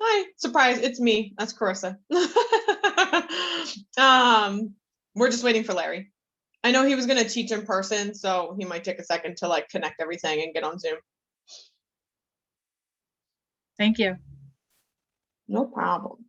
Hi, surprise, it's me. That's Carissa. We're just waiting for Larry. I know he was going to teach in person, so he might take a second to like connect everything and get on Zoom. Thank you. No problem.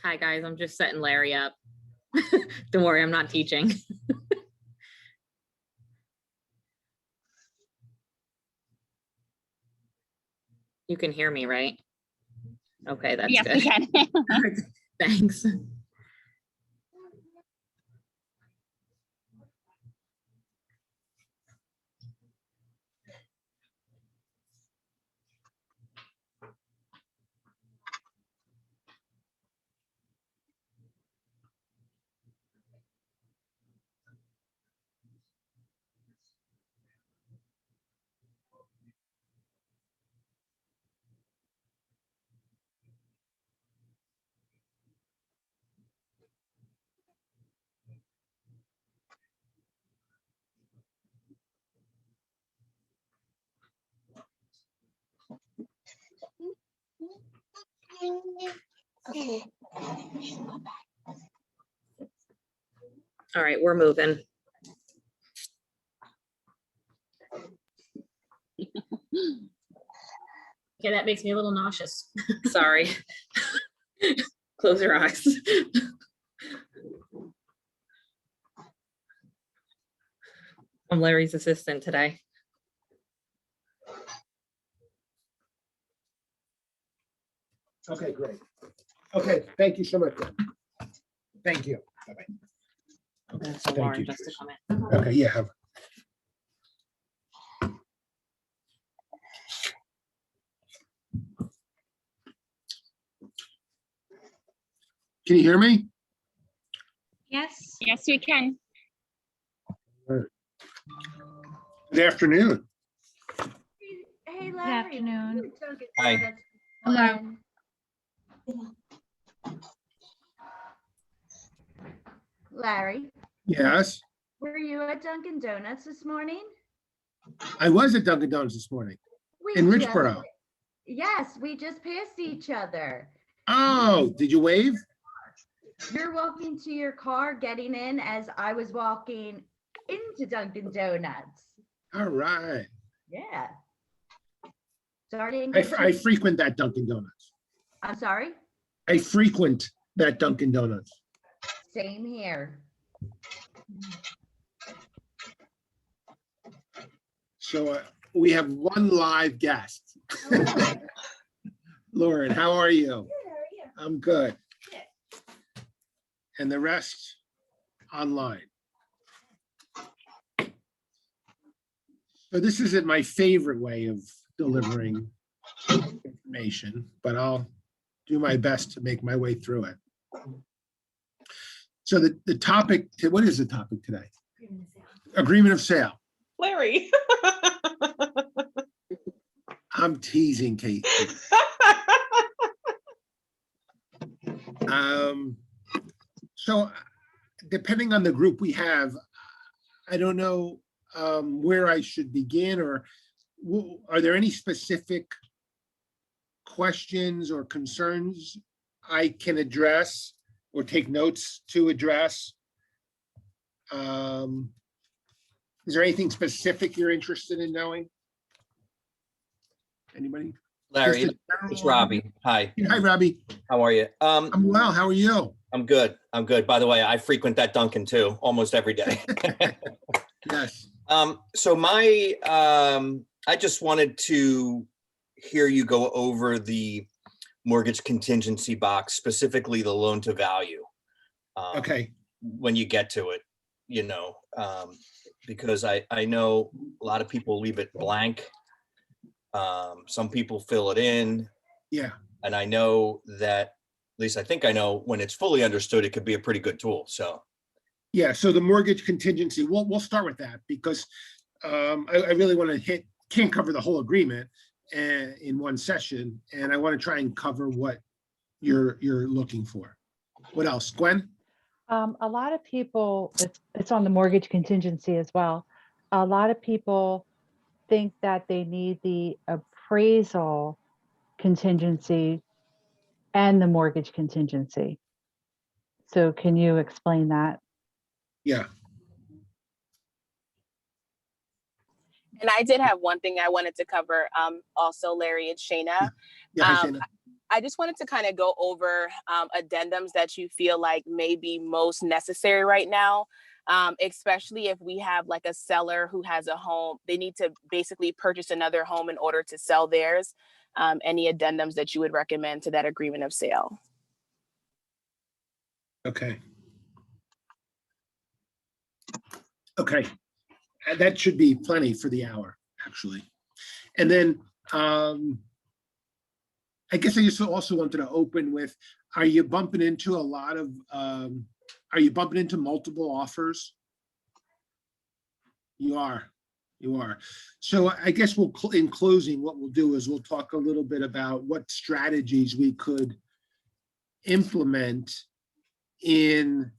Hi guys, I'm just setting Larry up. Don't worry, I'm not teaching. You can hear me, right? Okay, that's Yes, good. we can. Thanks. All right, we're moving. Okay, that makes me a little nauseous. Sorry. Close your eyes. I'm Larry's assistant today. Okay, great. Okay, thank you so much. Thank you. Bye-bye. Okay, so Thank Lauren you, just to Teresa. come in. Okay, yeah. Have. Can you hear me? Yes. Yes, we can. Good afternoon. Hey, Good Larry. afternoon. Hi. Hello. Larry, Yes, were you at Dunkin' Donuts this morning? I was at Dunkin' Donuts this morning. In just- Richboro. Yes, we just passed each other. Oh, did you wave? You're walking to your car, getting in as I was walking into Dunkin' Donuts. All right. Yeah. Sorry, I didn't I, get I to- frequent that Dunkin' Donuts. I'm sorry. I frequent that Dunkin' Donuts. Same here. So we have one live guest. Lauren, how are you? I'm good. And the rest online. So this isn't my favorite way of delivering information, but I'll do my best to make my way through it. So the topic, what is the topic today? Agreement of sale. Larry. I'm teasing, Kate. So depending on the group we have, I don't know where I should begin, or are there any specific questions or concerns I can address or take notes to address? Is there anything specific you're interested in knowing? Anybody? Larry, Just it's Robbie. Hi, Hi, Robbie. how are you? I'm well. How are you? I'm good. I'm good. By the way, I frequent that Dunkin' too, almost every day. Yes. So I just wanted to hear you go over the mortgage contingency box, specifically the loan to value. Okay. When you get to it, because I know a lot of people leave it blank. Some people fill it in. Yeah. And I know that, at least I think I know, when it's fully understood, it could be a pretty good tool. So. Yeah. So the mortgage contingency, we'll start with that because I really want to can't cover the whole agreement in one session, and I want to try and cover what you're looking for. What else, Gwen? A lot of people, it's on the mortgage contingency as well. A lot of people think that they need the appraisal contingency and the mortgage contingency. So can you explain that? Yeah. And I did have one thing I wanted to cover also, Larry. It's Shayna. Yeah. Hi, Shana. I just wanted to kind of go over addendums that you feel like may be most necessary right now, especially if we have like a seller who has a home. They need to basically purchase another home in order to sell theirs. Any addendums that you would recommend to that agreement of sale? Okay. Okay. That should be plenty for the hour, actually. And then I guess I just also wanted to open with, are you bumping into a lot of, are you bumping into multiple offers? You are. So I guess in closing, what we'll do is we'll talk a little bit about what strategies we could implement in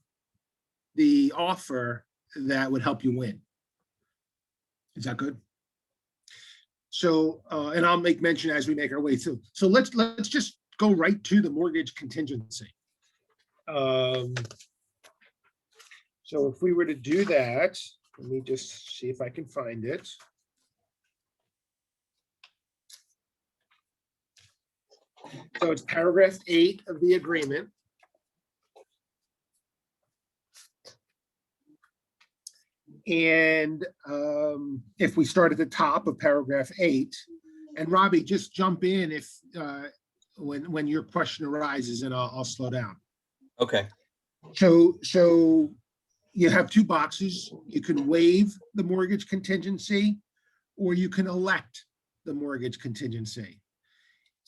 the offer that would help you win. Is that good? So, and I'll make mention as we make our way through. So let's just go right to the mortgage contingency. So if we were to do that, let me just see if I can find it. So it's paragraph 8 of the agreement. And if we start at the top of paragraph 8, and Robbie, just jump in if when your question arises, and I'll slow down. Okay. So you have two boxes. You can waive the mortgage contingency, or you can elect the mortgage contingency.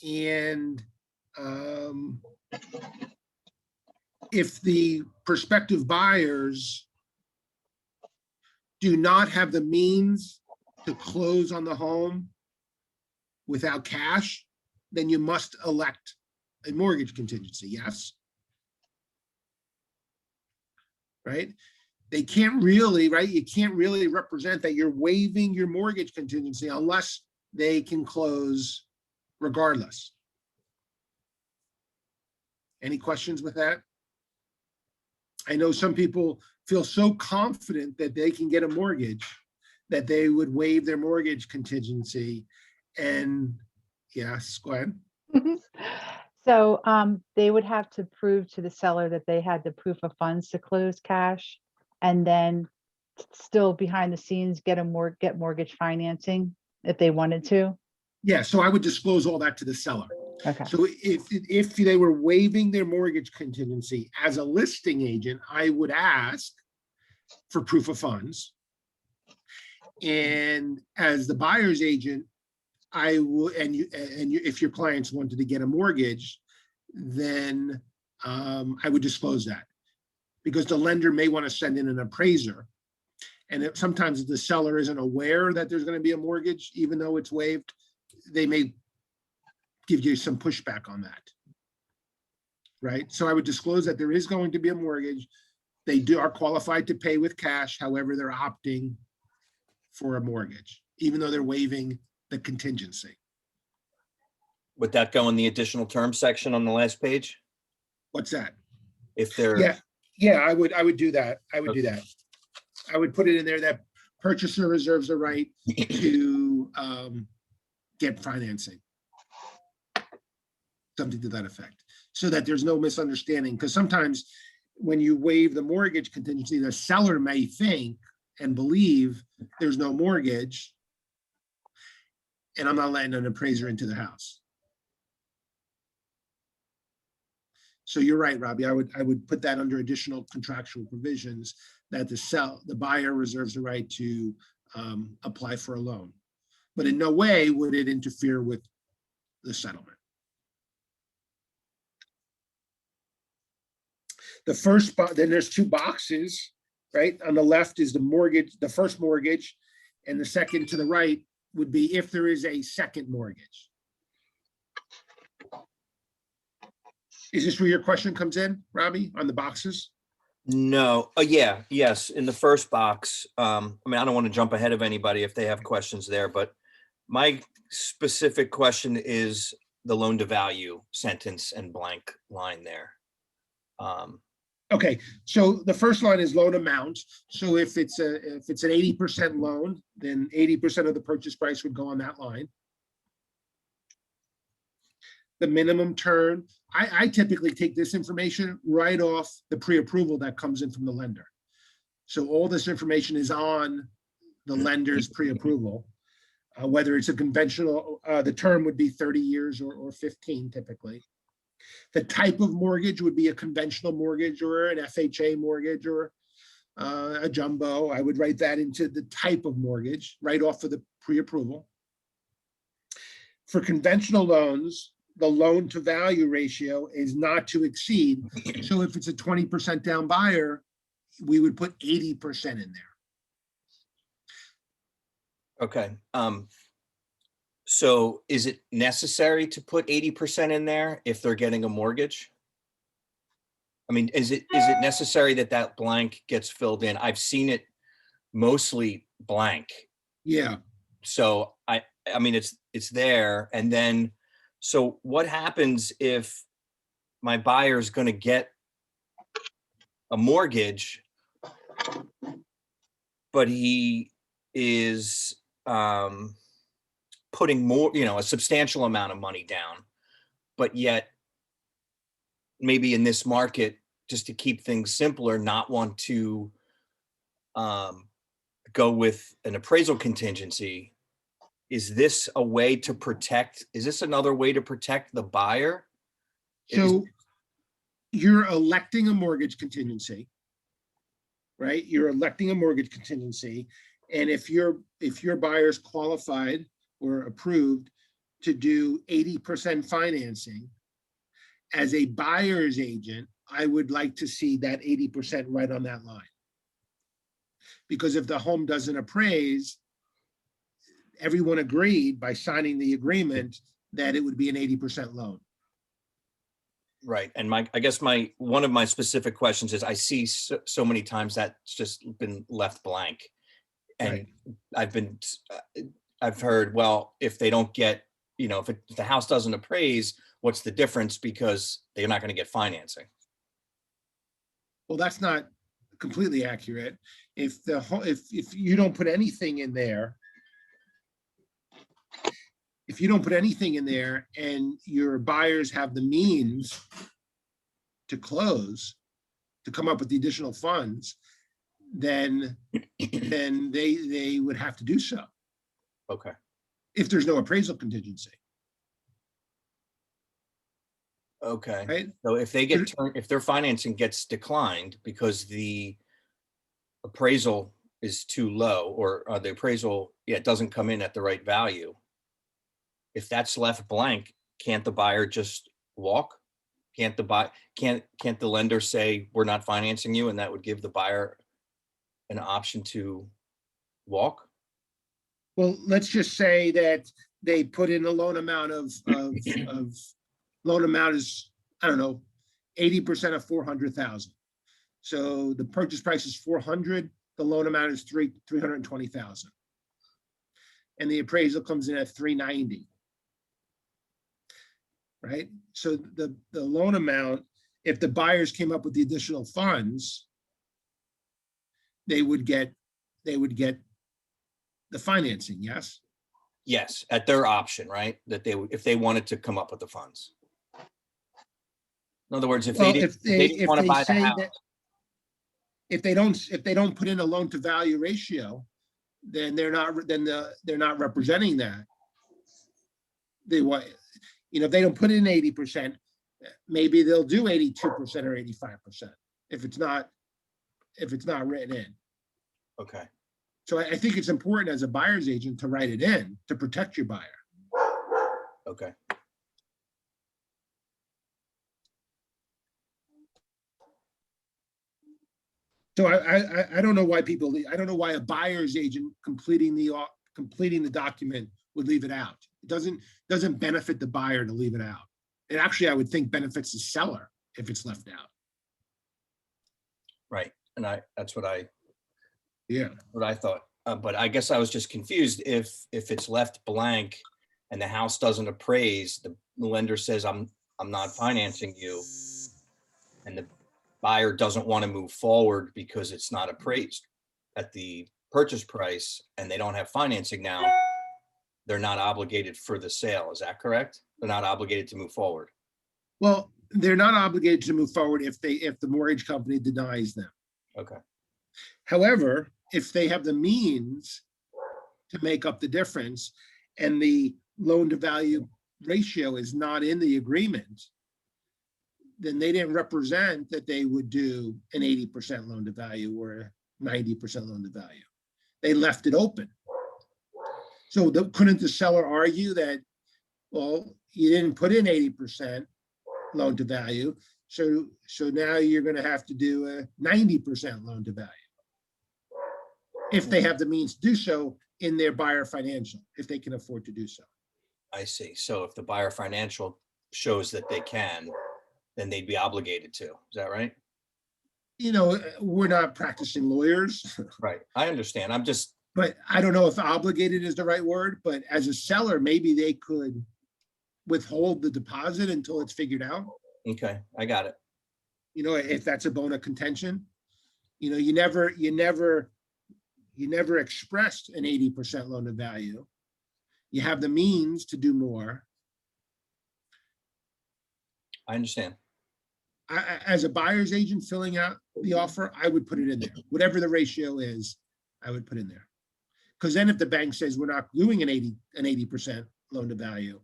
And if the prospective buyers do not have the means to close on the home without cash, then you must elect a mortgage contingency, yes? Right? They can't really, right? You can't really represent that you're waiving your mortgage contingency unless they can close regardless. Any questions with that? I know some people feel so confident that they can get a mortgage that they would waive their mortgage contingency. And yes, go ahead. So they would have to prove to the seller that they had the proof of funds to close cash, and then still behind the scenes get mortgage financing if they wanted to. Yeah, so I would disclose all that to the seller. Okay. So if they were waiving their mortgage contingency as a listing agent, I would ask for proof of funds. And as the buyer's agent, I will, if your clients wanted to get a mortgage, then I would disclose that, because the lender may want to send in an appraiser. And sometimes if the seller isn't aware that there's going to be a mortgage, even though it's waived, they may give you some pushback on that. Right? So I would disclose that there is going to be a mortgage. They are qualified to pay with cash. However, they're opting for a mortgage, even though they're waiving the contingency. Would that go in the additional terms section on the last page? What's that? If they're, Yeah, I would do that. I would do that. I would put it in there that purchaser reserves the right to get financing. Something to that effect, so that there's no misunderstanding. Because sometimes when you waive the mortgage contingency, the seller may think and believe there's no mortgage, and I'm not letting an appraiser into the house. So you're right, Robbie. I would put that under additional contractual provisions, that the buyer reserves the right to apply for a loan, but in no way would it interfere with the settlement. The first, then there's two boxes, right? On the left is the mortgage, the first mortgage, and the second to the right would be if there is a second mortgage. Is this where your question comes in, Robbie, on the boxes? no, yes, in the first box. I mean, I don't want to jump ahead of anybody if they have questions there, but my specific question is the loan to value sentence and blank line there. Okay, so the first line is loan amount. So if it's an 80% loan, then 80% of the purchase price would go on that line. The minimum term, I typically take this information right off the pre-approval that comes in from the lender. So all this information is on the lender's pre-approval, whether it's a conventional, the term would be 30 years or 15 typically. The type of mortgage would be a conventional mortgage or an FHA mortgage or a jumbo. I would write that into the type of mortgage right off of the pre-approval. For conventional loans, the loan to value ratio is not to exceed. So if it's a 20% down buyer, we would put 80% in there. Okay. So is it necessary to put 80% in there if they're getting a mortgage? I mean, is it necessary that that blank gets filled in? I've seen it mostly blank. Yeah. So I mean, it's there. And then, so what happens if my buyer is going to get a mortgage, but he is putting more, a substantial amount of money down, but yet maybe in this market, just to keep things simpler, not want to go with an appraisal contingency? Is this a way to protect? Is this another way to protect the buyer? So you're electing a mortgage contingency, right? You're electing a mortgage contingency. And if your buyer's qualified or approved to do 80% financing, as a buyer's agent, I would like to see that 80% right on that line. Because if the home doesn't appraise, everyone agreed by signing the agreement that it would be an 80% loan. Right. And I guess one of my specific questions is I see so many times that's just been left blank. And Right. I've heard, well, if they don't get, if the house doesn't appraise, what's the difference? Because they're not going to get financing. Well, that's not completely accurate. If if you don't put anything in there, and your buyers have the means to close, to come up with the additional funds, then they would have to do so Okay. if there's no appraisal contingency, Okay. right? So if they get if their financing gets declined because the appraisal is too low, or the appraisal, it doesn't come in at the right value. If that's left blank, can't the buyer just walk? Can't the lender say, we're not financing you, and that would give the buyer an option to walk? Well, let's just say that they put in a loan amount of loan amount is, I don't know, 80% of 400,000. So the purchase price is 400, the loan amount is 320,000. And the appraisal comes in at 390. Right? So the loan amount, if the buyers came up with the additional funds, they would get the financing, yes? Yes, at their option, right? That they would, if they wanted to come up with the funds. In other words, if Well, they didn't want to buy the house. If they don't put in a loan to value ratio, then they're not representing that. They want, if they don't put in 80%, maybe they'll do 82% or 85% if it's not written in. Okay. So I think it's important as a buyer's agent to write it in to protect your buyer. Okay. So I don't know why I don't know why a buyer's agent completing the document would leave it out. It doesn't benefit the buyer to leave it out. It actually, I would think, benefits the seller if it's left out. Right. And that's what I thought. But I guess I was just confused if it's left blank and the house doesn't appraise, the lender says, I'm not financing you, and the buyer doesn't want to move forward because it's not appraised at the purchase price and they don't have financing now, they're not obligated for the sale. Is that correct? They're not obligated to move forward. Well, they're not obligated to move forward if the mortgage company denies them. Okay. However, if they have the means to make up the difference and the loan to value ratio is not in the agreement, then they didn't represent that they would do an 80% loan to value or a 90% loan to value. They left it open. So couldn't the seller argue that, well, you didn't put in 80% loan to value, so now you're going to have to do a 90% loan to value if they have the means to do so in their buyer financial, if they can afford to do so. I see. So if the buyer financial shows that they can, then they'd be obligated to. Is that right? We're not practicing lawyers. Right. I understand. I'm just. But I don't know if obligated is the right word, but as a seller, maybe they could withhold the deposit until it's figured out. Okay, I got it. If that's a bone of contention, you never expressed an 80% loan to value. You have the means to do more. I understand. As a buyer's agent filling out the offer, I would put it in there. Whatever the ratio is, I would put in there. Because then if the bank says we're not doing an 80% loan to value,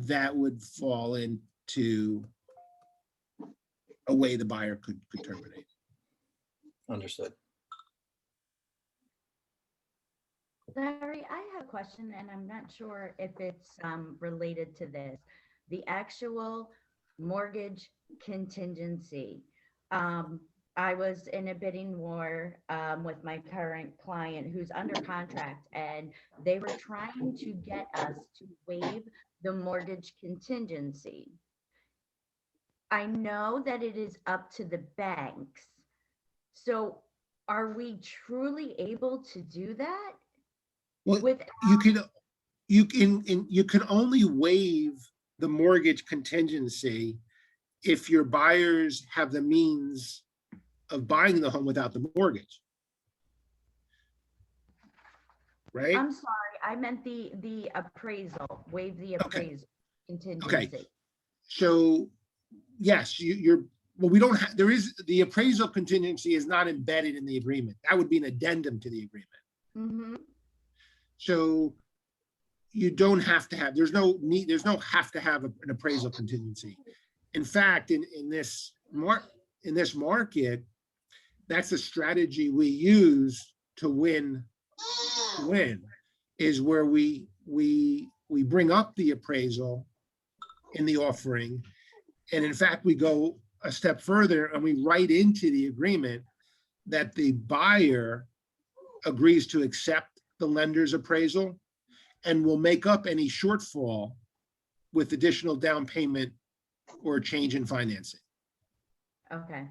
that would fall into a way the buyer could terminate. Understood. Larry, I have a question, and I'm not sure if it's related to this. The actual mortgage contingency. I was in a bidding war with my current client who's under contract, and they were trying to get us to waive the mortgage contingency. I know that it is up to the banks. So are we truly able to do that? Well, With, you can only waive the mortgage contingency if your buyers have the means of buying the home without the mortgage. Right? I'm sorry, I meant the appraisal, waive the appraisal contingency. So yes, well, we don't have, there is, the appraisal contingency is not embedded in the agreement. That would be an addendum to the agreement. Mm-hmm. So you don't have to have, there's no have to have an appraisal contingency. In fact, in this market, that's a strategy we use to win, is where we bring up the appraisal in the offering. And in fact, we go a step further and we write into the agreement that the buyer agrees to accept the lender's appraisal and will make up any shortfall with additional down payment or change in financing. Okay,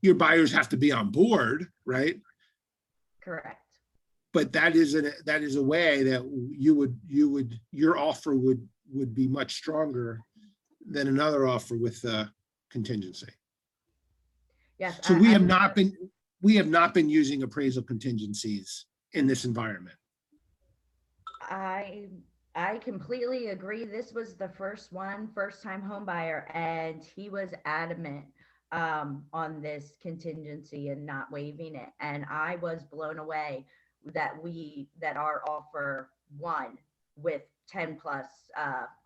Your buyers have to be on board, right? correct. But that is a way that your offer would be much stronger than another offer with contingency. Yes. So we have not been using appraisal contingencies in this environment. I completely agree. This was the first time home buyer, and he was adamant on this contingency and not waiving it. And I was blown away that our offer won with 10 plus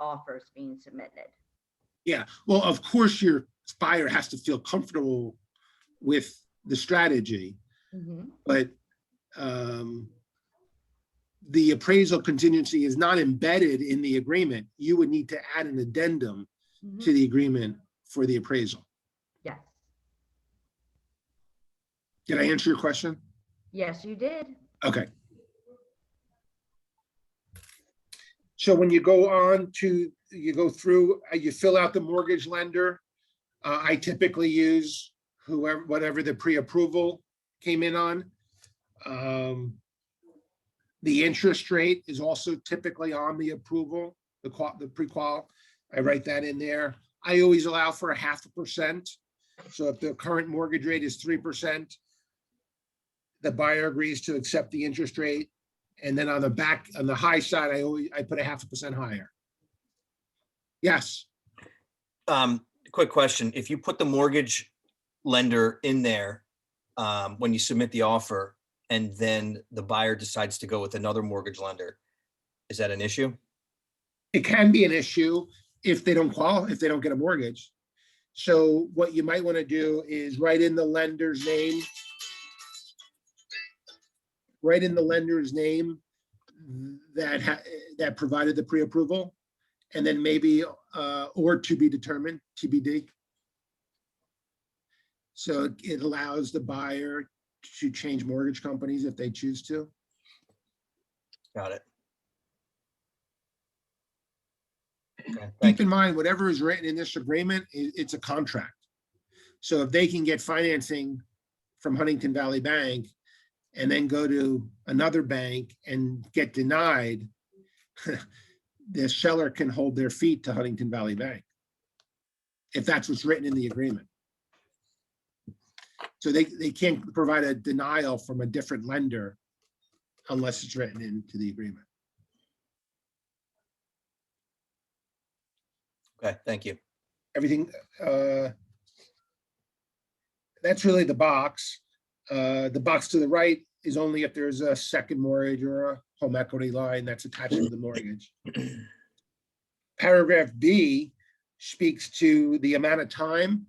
offers being submitted. Yeah, well, of course, your buyer has to feel comfortable with the strategy, Mm-hmm. but the appraisal contingency is not embedded in the agreement. You would need to add an addendum Mm-hmm. to the agreement for the appraisal. Yes. Did I answer your question? Yes, you did. Okay. So when you go through, you fill out the mortgage lender. I typically use whatever the pre-approval came in on. The interest rate is also typically on the approval, the pre-qual. I write that in there. I always allow for 0.5%. So if the current mortgage rate is 3%, the buyer agrees to accept the interest rate. And then on the high side, I put 0.5% higher. Yes. Quick question. If you put the mortgage lender in there when you submit the offer, and then the buyer decides to go with another mortgage lender, is that an issue? It can be an issue if they don't get a mortgage. So what you might want to do is write in the lender's name that provided the pre-approval, and then maybe or to be determined, TBD. So it allows the buyer to change mortgage companies if they choose to. Got it. Okay, Keep in mind, whatever is written in this agreement, it's a contract. So if they can get financing from Huntington Valley Bank and then go to another bank and get denied, the seller can hold their feet to Huntington Valley Bank if that's what's written in the agreement. So they can't provide a denial from a different lender unless it's written into the agreement. Okay, thank you. Everything, that's really the box. The box to the right is only if there's a second mortgage or a home equity line that's attached to the mortgage. Paragraph B speaks to the amount of time.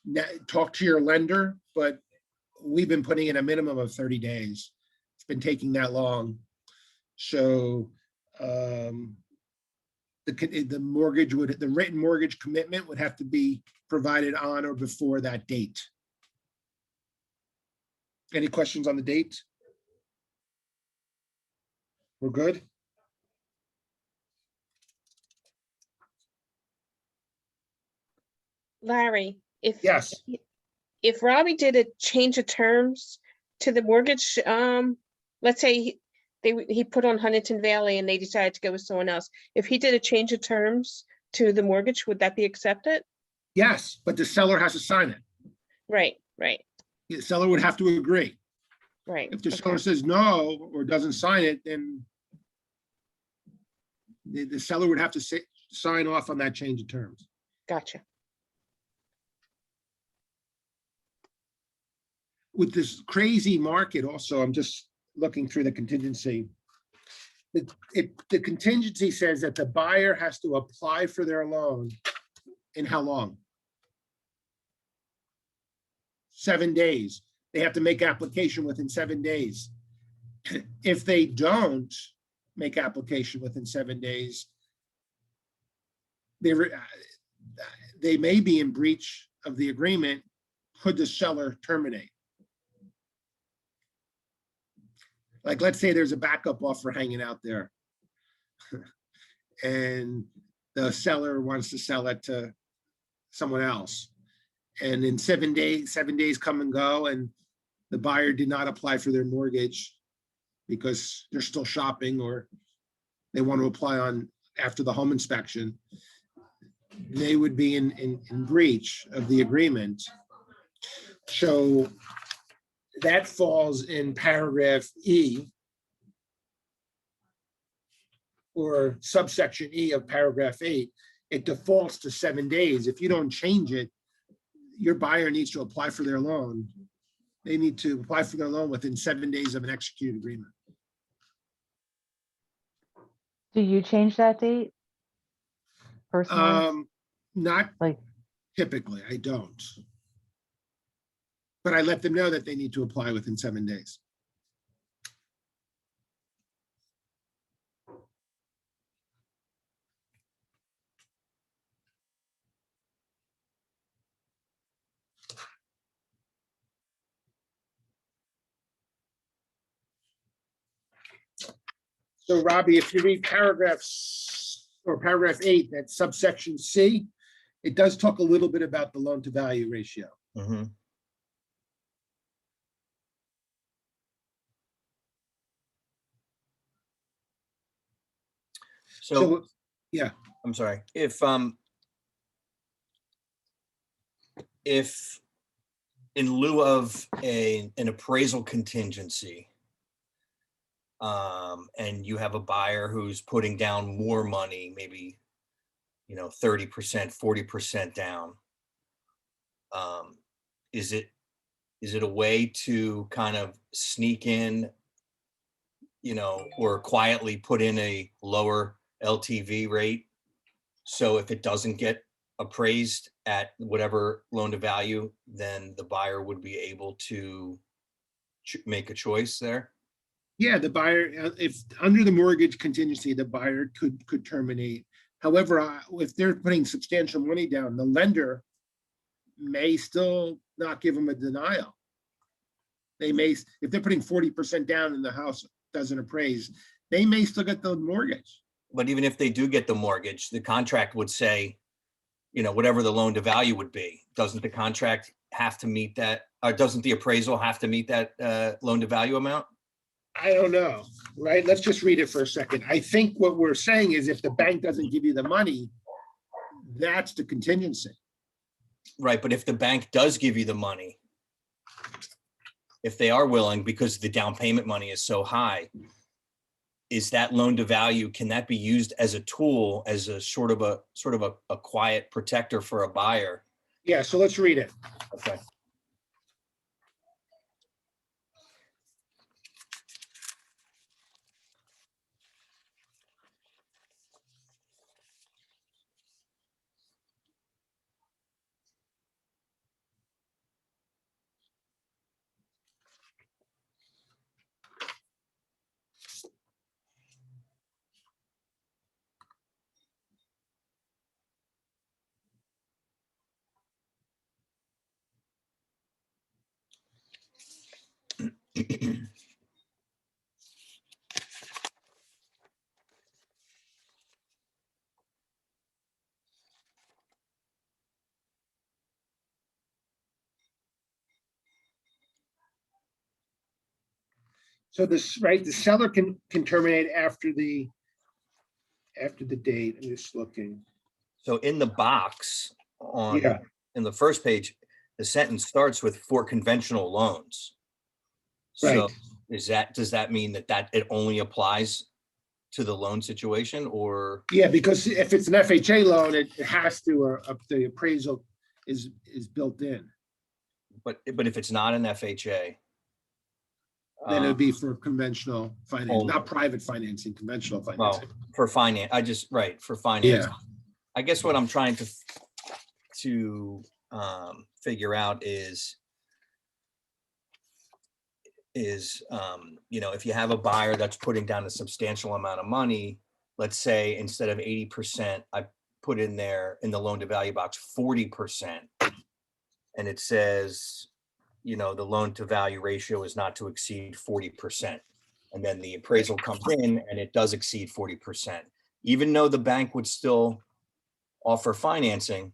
Now, talk to your lender, but we've been putting in a minimum of 30 days. It's been taking that long. So the written mortgage commitment would have to be provided on or before that date. Any questions on the date? We're good? Larry, Yes. if Robbie did a change of terms to the mortgage, let's say he put on Huntington Valley and they decided to go with someone else. If he did a change of terms to the mortgage, would that be accepted? Yes, but the seller has to sign it. Right, right, The seller would have to agree. right. If the okay. seller says no or doesn't sign it, then the seller would have to sign off on that change of terms. Gotcha. With this crazy market also, I'm just looking through the contingency. The contingency says that the buyer has to apply for their loan in how long? 7 days. They have to make application within 7 days. If they don't make application within 7 days, they may be in breach of the agreement. Could the seller terminate? Like, let's say there's a backup offer hanging out there and the seller wants to sell it to someone else. And in 7 days come and go, and the buyer did not apply for their mortgage because they're still shopping or they want to apply on after the home inspection, they would be in breach of the agreement. So that falls in paragraph E or subsection E of paragraph 8. It defaults to 7 days. If you don't change it, your buyer needs to apply for their loan. They need to apply for their loan within 7 days of an executed agreement. Do you change that date? Personally, Not like, typically, I don't. But I let them know that they need to apply within 7 days. So Robbie, if you read paragraph 8, that's subsection C, it does talk a little bit about the loan to value ratio. Mhm. So, Yeah, I'm sorry, if in lieu of an appraisal contingency, and you have a buyer who's putting down more money, maybe, 30%, 40% down, is it a way to kind of sneak in, or quietly put in a lower LTV rate? So if it doesn't get appraised at whatever loan to value, then the buyer would be able to make a choice there? yeah, the buyer, if under the mortgage contingency, the buyer could terminate. However, if they're putting substantial money down, the lender may still not give them a denial. They may, if they're putting 40% down and the house doesn't appraise, they may still get the mortgage. But even if they do get the mortgage, the contract would say, whatever the loan to value would be. Doesn't the contract have to meet that, or doesn't the appraisal have to meet that loan to value amount? I don't know, right? Let's just read it for a second. I think what we're saying is if the bank doesn't give you the money, that's the contingency. Right, but if the bank does give you the money, if they are willing, because the down payment money is so high, is that loan to value, can that be used as a tool, as a sort of a quiet protector for a buyer? Yeah, so let's read it. Okay. So this, right, the seller can terminate after the date. I'm just looking. So in the box Yeah. in the first page, the sentence starts with for conventional loans. So Right. does that mean that it only applies to the loan situation, or? Yeah, because if it's an FHA loan, it has to, or the appraisal is built in. But if it's not an FHA? Then it would be for conventional finance, only. not private financing, conventional Well, financing. for finance, for finance. Yeah. I guess what I'm trying to figure out is, if you have a buyer that's putting down a substantial amount of money, let's say instead of 80%, I put in there in the loan to value box 40%. And it says, the loan to value ratio is not to exceed 40%. And then the appraisal comes in and it does exceed 40%. Even though the bank would still offer financing,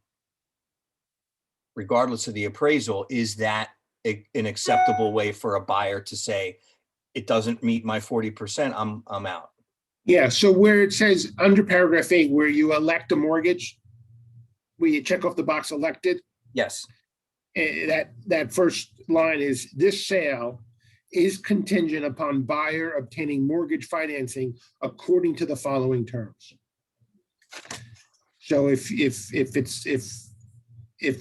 regardless of the appraisal, is that an acceptable way for a buyer to say, it doesn't meet my 40%, I'm out? Yeah, so where it says under paragraph 8, where you elect a mortgage, where you check off the box elected, Yes. that first line is, this sale is contingent upon buyer obtaining mortgage financing according to the following terms. So if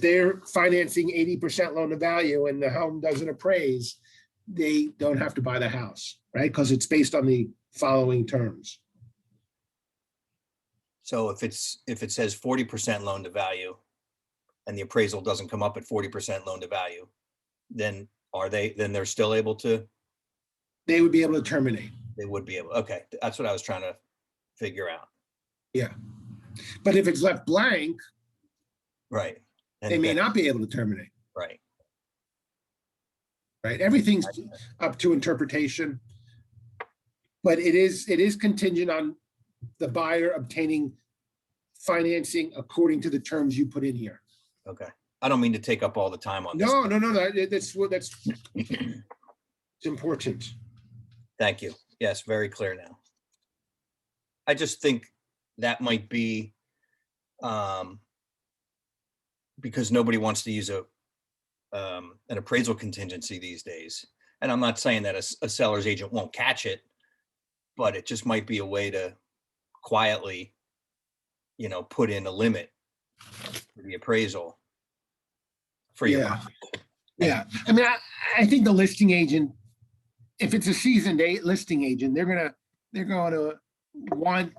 they're financing 80% loan to value and the home doesn't appraise, they don't have to buy the house, right? Because it's based on the following terms. So if it says 40% loan to value and the appraisal doesn't come up at 40% loan to value, then they're still able to? They would be able to terminate. They would be able. Okay, that's what I was trying to figure out. Yeah. But if it's left blank, right, and they may not be able to terminate. Right. Right. Everything's up to interpretation. But it is contingent on the buyer obtaining financing according to the terms you put in here. Okay. I don't mean to take up all the time on this. No. That's it's important. Thank you. Yes, very clear now. I just think that might be because nobody wants to use an appraisal contingency these days. And I'm not saying that a seller's agent won't catch it, but it just might be a way to quietly, put in a limit for the appraisal. For your buyer. Yeah. I mean, I think the listing agent, if it's a seasoned listing agent, they're going to want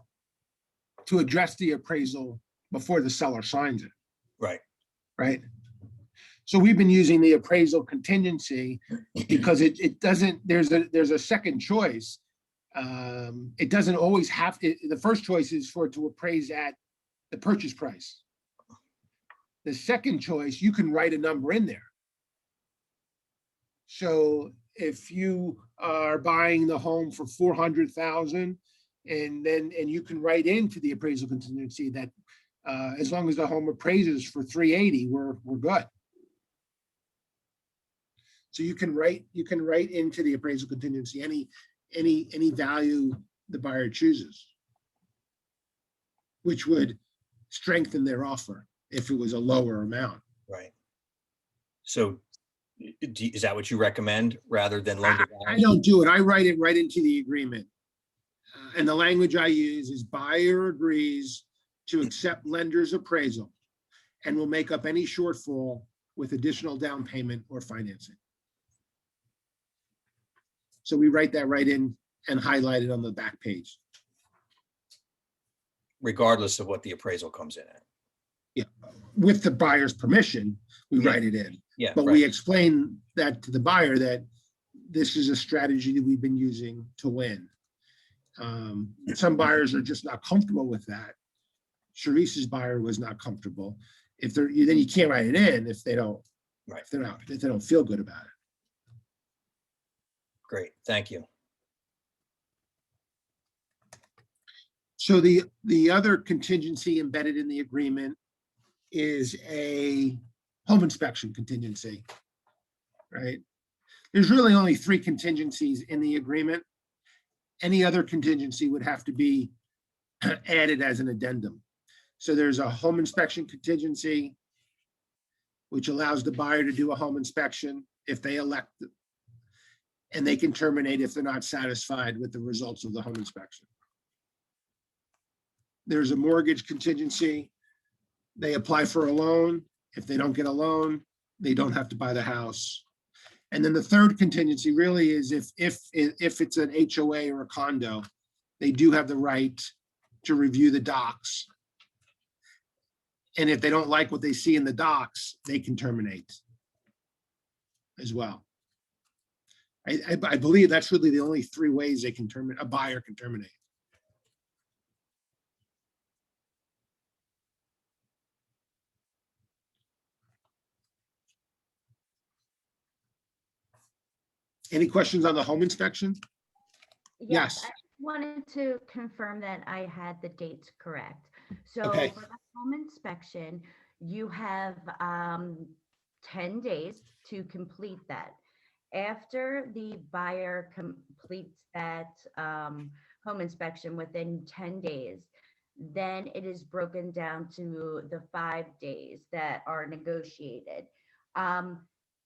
to address the appraisal before the seller signs it. Right. Right. So we've been using the appraisal contingency because it doesn't, there's a second choice. It doesn't always have to, the first choice is for it to appraise at the purchase price. The second choice, you can write a number in there. So if you are buying the home for 400,000 and you can write into the appraisal contingency that as long as the home appraises for 380, we're good. So you can write into the appraisal contingency any value the buyer chooses, which would strengthen their offer if it was a lower amount. Right. So is that what you recommend rather than loan to value? I don't do it. I write it right into the agreement. And the language I use is buyer agrees to accept lender's appraisal and will make up any shortfall with additional down payment or financing. So we write that right in and highlight it on the back page. Regardless of what the appraisal comes in at. Yeah, with the buyer's permission, we write it in. Yeah. But we explain that to the buyer that this is a strategy that we've been using to win. Some buyers are just not comfortable with that. Sharice's buyer was not comfortable. Then you can't write it in if they don't, if they don't feel good about it. Great, thank you. So the other contingency embedded in the agreement is a home inspection contingency, right? There's really only 3 contingencies in the agreement. Any other contingency would have to be added as an addendum. So there's a home inspection contingency, which allows the buyer to do a home inspection if they elect it, and they can terminate if they're not satisfied with the results of the home inspection. There's a mortgage contingency. They apply for a loan. If they don't get a loan, they don't have to buy the house. And then the third contingency really is if it's an HOA or a condo, they do have the right to review the docs. And if they don't like what they see in the docs, they can terminate as well. I believe that's really the only 3 ways they can terminate, a buyer can terminate. Any questions on the home inspection? Yes. I wanted to confirm that I had the dates correct. So Okay. for the home inspection, you have 10 days to complete that. After the buyer completes that home inspection within 10 days, then it is broken down to the 5 days that are negotiated.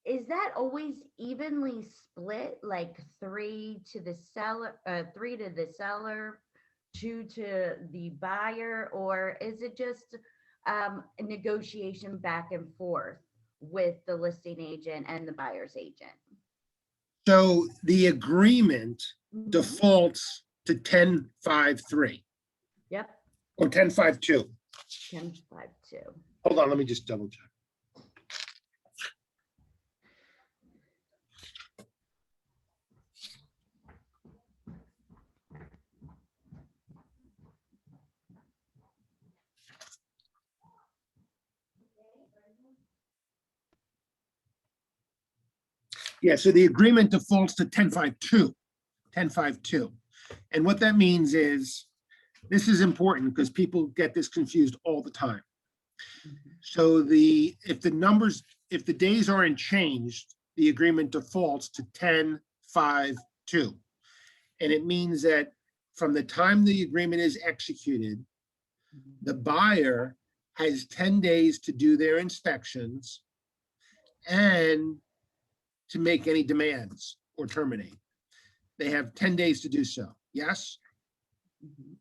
Is that always evenly split, like 3 to the seller, 3 to the seller, 2 to the buyer, or is it just a negotiation back and forth with the listing agent and the buyer's agent? So the agreement Mhm. defaults to 10.5.3 Yep, or 10.5.2. 10.5.2. Hold on, let me just double check. Yeah, so the agreement defaults to 10.5.2, 10.5.2. And what that means is, this is important because people get this confused all the time. So if the days aren't changed, the agreement defaults to 10.5.2. And it means that from the time the agreement is executed, the buyer has 10 days to do their inspections and to make any demands or terminate. They have 10 days to do so. Yes? Mhm.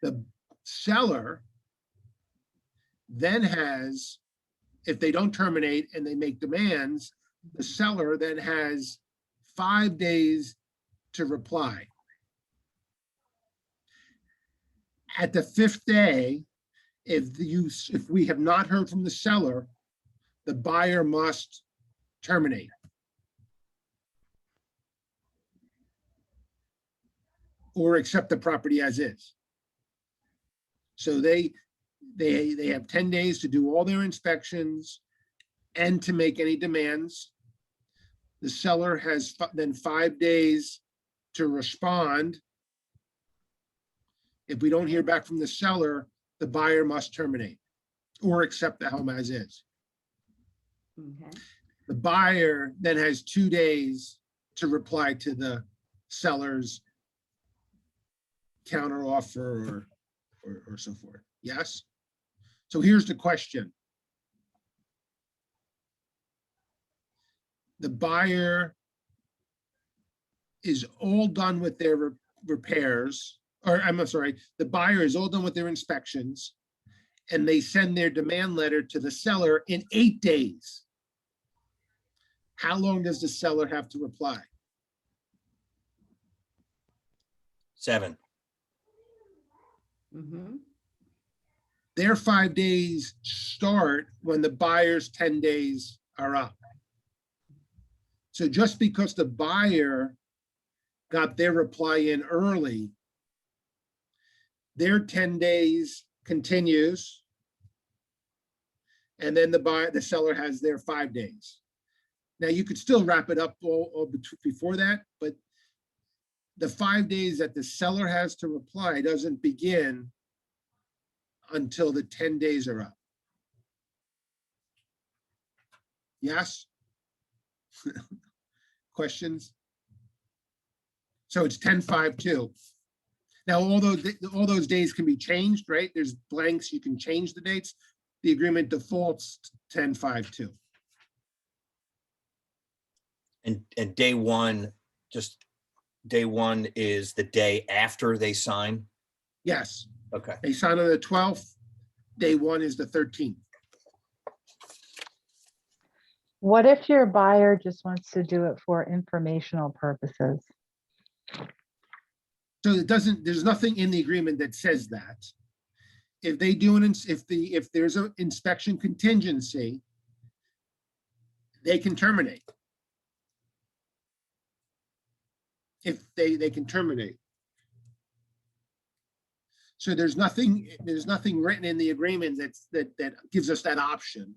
The seller then has, if they don't terminate and they make demands, the seller then has 5 days to reply. At the 5th day, if we have not heard from the seller, the buyer must terminate. Or accept the property as is. So they have 10 days to do all their inspections and to make any demands. The seller has then 5 days to respond. If we don't hear back from the seller, the buyer must terminate or accept the home as is. Okay. The buyer then has 2 days to reply to the seller's counter offer or so forth. Yes? So here's the question. The buyer is all done with their repairs, or I'm sorry, the buyer is all done with their inspections, and they send their demand letter to the seller in 8 days. How long does the seller have to reply? 7. Mm-hmm. Their 5 days start when the buyer's 10 days are up. So just because the buyer got their reply in early, their 10 days continues. And then the seller has their 5 days. Now you could still wrap it up all before that, but the 5 days that the seller has to reply doesn't begin until the 10 days are up. Yes? questions? So it's 10-5-2. Now, all those days can be changed, right? There's blanks, you can change the dates. The agreement defaults 10-5-2. And day one, just day one is the day after they sign? Yes, Okay. they sign on the 12th. Day one is the 13th. What if your buyer just wants to do it for informational purposes? So there's nothing in the agreement that says that. If they do if there's an inspection contingency, they can terminate. If they can terminate. So there's nothing written in the agreement that gives us that option.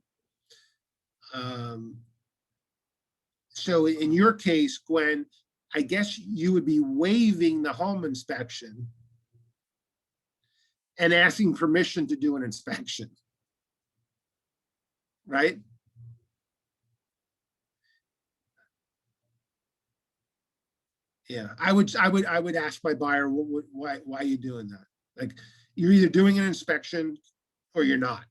So in your case, Gwen, I guess you would be waiving the home inspection and asking permission to do an inspection, right? Yeah, I would ask my buyer, why are you doing that? Like, you're either doing an inspection or you're not.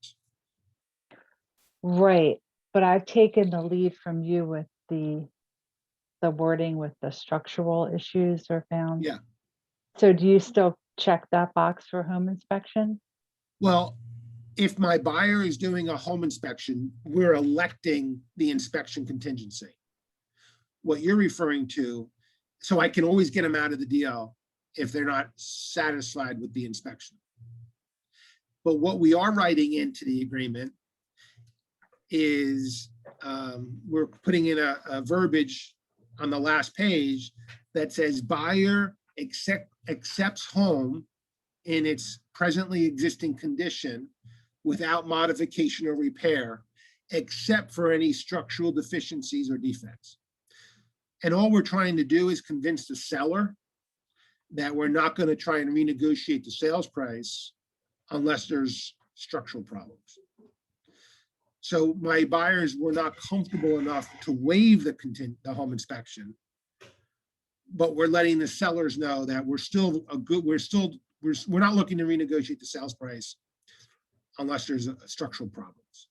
Right, but I've taken the lead from you with the wording with the structural issues are found. Yeah. So do you still check that box for home inspection? Well, if my buyer is doing a home inspection, we're electing the inspection contingency. What you're referring to, so I can always get them out of the deal if they're not satisfied with the inspection. But what we are writing into the agreement is we're putting in a verbiage on the last page that says buyer accepts home in its presently existing condition without modification or repair, except for any structural deficiencies or defects. And all we're trying to do is convince the seller that we're not going to try and renegotiate the sales price unless there's structural problems. So my buyers were not comfortable enough to waive the home inspection, but we're letting the sellers know that we're not looking to renegotiate the sales price unless there's structural problems.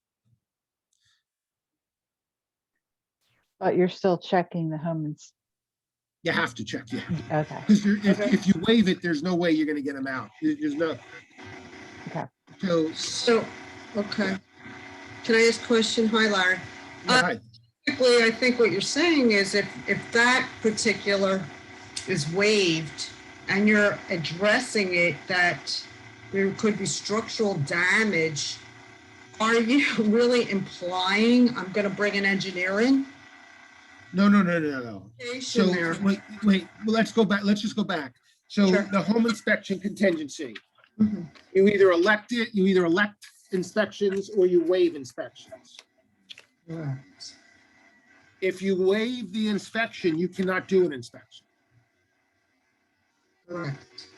But you're still checking the home. You have to check, yeah. Okay. Because if you waive it, there's no way you're going to get them out. There's no. Okay. So, okay. Can I ask a question? Hi, Larry. yeah, hi. Typically, I think what you're saying is if that particular is waived and you're addressing it, that there could be structural damage, are you really implying I'm going to bring an engineer in? No. So There. wait. Well, let's go back. Let's just go back. So Sure. the home inspection contingency, Mhm. you either elect inspections or you waive inspections. Correct. If you waive the inspection, you cannot do an inspection. Correct.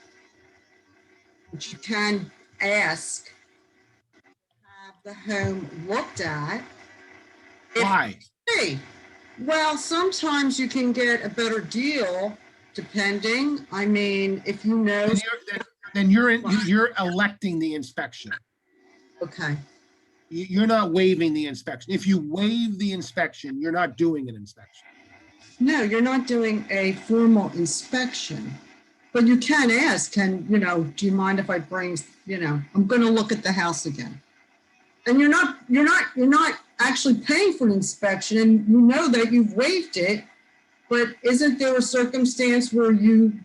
But you can ask, have the home looked at. If- Why? Hey, well, sometimes you can get a better deal depending. I mean, if you know, Then you're electing the inspection. okay, You're not waiving the inspection. If you waive the inspection, you're not doing an inspection. no, you're not doing a formal inspection, but you can ask, do you mind if I bring, I'm going to look at the house again. And you're not actually paying for an inspection, and you know that you've waived it, but isn't there a circumstance where you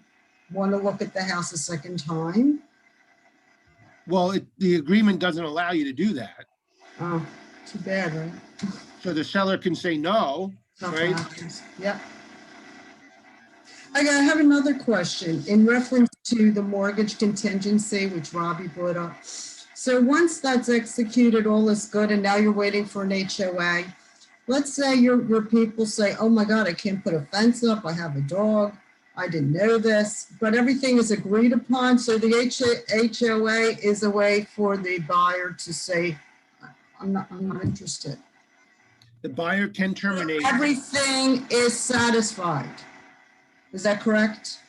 want to look at the house a second time? Well, the agreement doesn't allow you to do that. Oh, too bad, right? So the seller can say no, Not right? happens. Yep. I have another question in reference to the mortgage contingency, which Robbie brought up. So once that's executed, all is good, and now you're waiting for an HOA. Let's say your people say, oh my God, I can't put a fence up. I have a dog. I didn't know this, but everything is agreed upon. So the HOA is a way for the buyer to say, I'm not interested. The buyer can terminate. Everything is satisfied. Is that correct?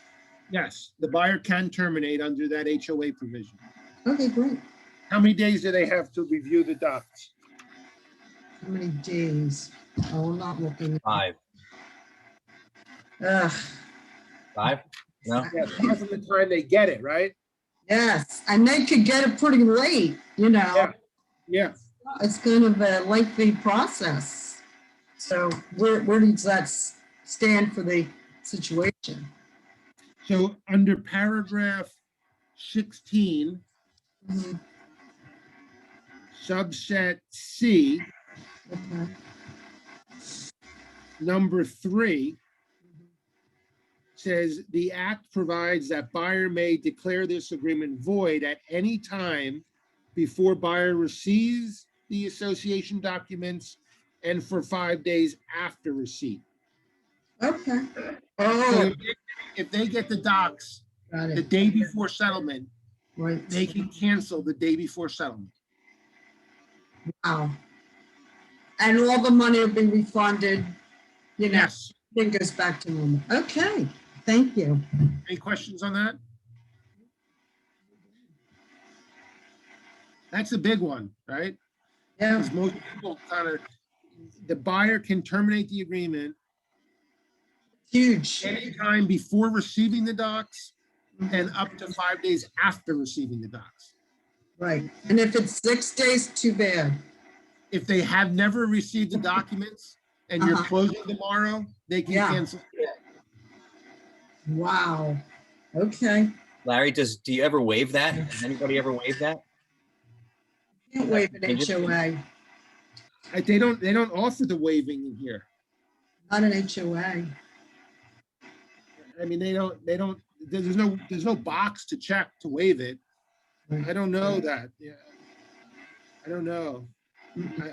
Yes, the buyer can terminate under that HOA provision. Okay, great. How many days do they have to review the docs? How many days? Oh, I'm not looking. 5. Ugh, 5? No? Yeah, 5 from the time they get it, right? yes, and they could get it pretty late, you know. Yeah. Yeah. It's kind of a lengthy process. So where does that stand for the situation? So under paragraph 16, Mhm, subset C, okay. number 3, says the act provides that buyer may declare this agreement void at any time before buyer receives the association documents and for 5 days after receipt. Okay. So Oh, if they get the docs got the it. day before settlement, Right. they can cancel the day before settlement. Wow. And all the money will be refunded, you know, Yes. then goes back to normal. Okay, thank you. Any questions on that? That's a big one, right? Yeah, Because most people kind of, the buyer can terminate the agreement huge. anytime before receiving the docs and up to 5 days after receiving the docs. Right. And if it's 6 days, too bad. If they have never received the documents and you're Uh-huh. closing tomorrow, they can Yeah. cancel. Wow. Okay. Larry, do you ever waive that? Does anybody ever waive that? Can't waive an HOA, They don't offer the waiving in here. not an HOA. I mean, they don't, there's no box to check to waive it. I don't know that. Yeah. I don't know.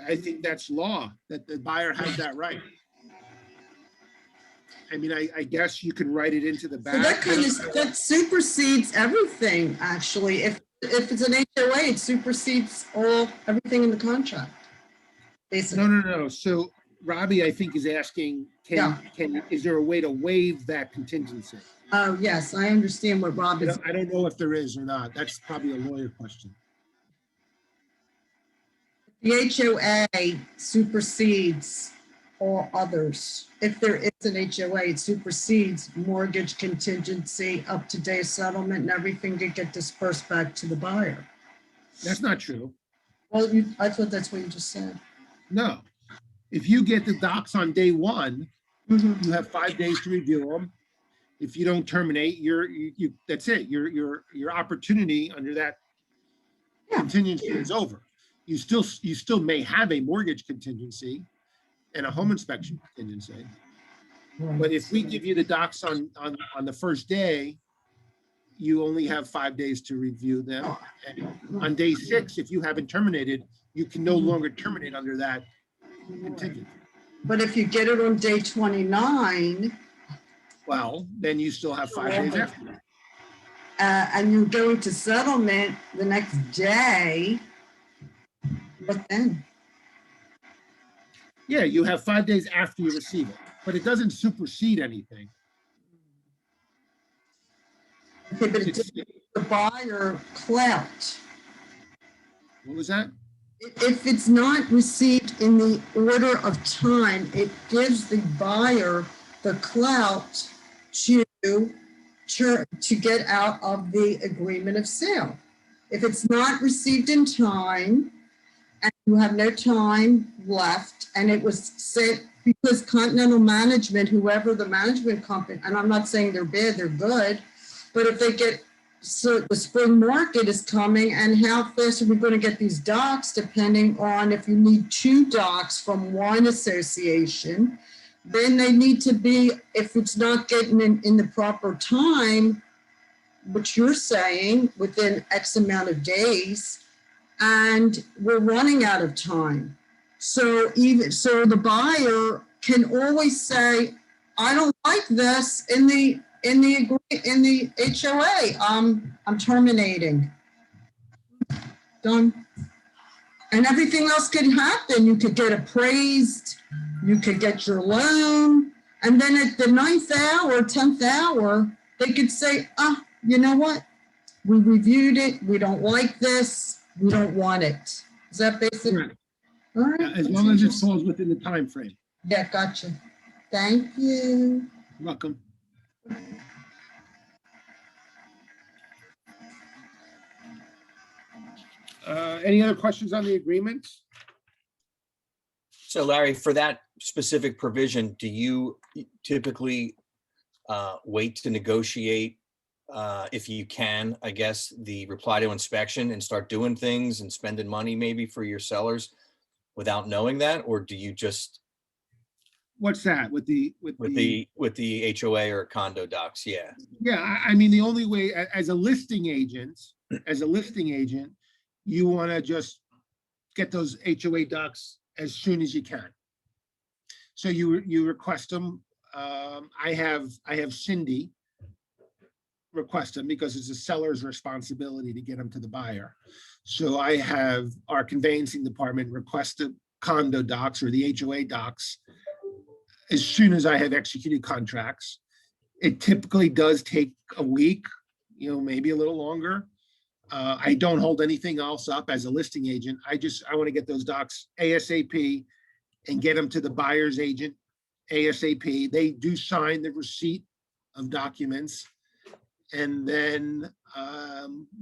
I think that's law, that the buyer has that right. I mean, I guess you can write it into the So back. that kind of, that supersedes everything, actually. If it's an HOA, it supersedes everything in the contract. Basically. No. So Robbie, I think, is asking, is there a way to waive that contingency? Oh, yes, I understand what Rob is. I don't know if there is or not. That's probably a lawyer question. The HOA supersedes all others. If there is an HOA, it supersedes mortgage contingency, up-to-date settlement, and everything to get dispersed back to the buyer. That's not true. Well, I thought that's what you just said. No. If you get the docs on day 1, Mhm. you have 5 days to review them. If you don't terminate, that's it. Your opportunity under that contingency is over. You still may have a mortgage contingency and a home inspection contingency. Right. But if we give you the docs on the first day, you only have 5 days to review them. And on day 6, if you haven't terminated, you can no longer terminate under that contingency. But if you get it on day 29, Well, then you still have 5 days after that. and you go to settlement the next day, what then? Yeah, you have 5 days after you receive it, but it doesn't supersede anything. Okay, but it It's- gives the buyer clout. What was that? If it's not received in the order of time, it gives the buyer the clout to get out of the agreement of sale. If it's not received in time and you have no time left and it was sent because Continental Management, whoever the management company, and I'm not saying they're bad, they're good, but if they get, so the spring market is coming and how fast are we going to get these docs depending on if you need 2 docs from one association, then they need to be, if it's not getting in the proper time, what you're saying, within X amount of days, and we're running out of time. So the buyer can always say, I don't like this in the HOA. I'm terminating. Done. And everything else could happen. You could get appraised, you could get your loan, and then at the 9th hour, 10th hour, they could say, you know what? We reviewed it, we don't like this, we don't want it. Is that basic? Correct. All right. As long as it falls within the time frame. Yeah, gotcha. Thank you. You're welcome. Any other questions on the agreement? So Larry, for that specific provision, do you typically wait to negotiate, if you can, I guess, the reply to inspection and start doing things and spending money maybe for your sellers without knowing that? Or do you just What's that with the HOA or condo docs? Yeah. Yeah, I mean, the only way, as a listing agent, you want to just get those HOA docs as soon as you can. So you request them. I have Cindy request them because it's a seller's responsibility to get them to the buyer. So I have our conveyancing department request the condo docs or the HOA docs as soon as I have executed contracts. It typically does take a week, maybe a little longer. I don't hold anything else up as a listing agent. I want to get those docs ASAP and get them to the buyer's agent ASAP. They do sign the receipt of documents. And then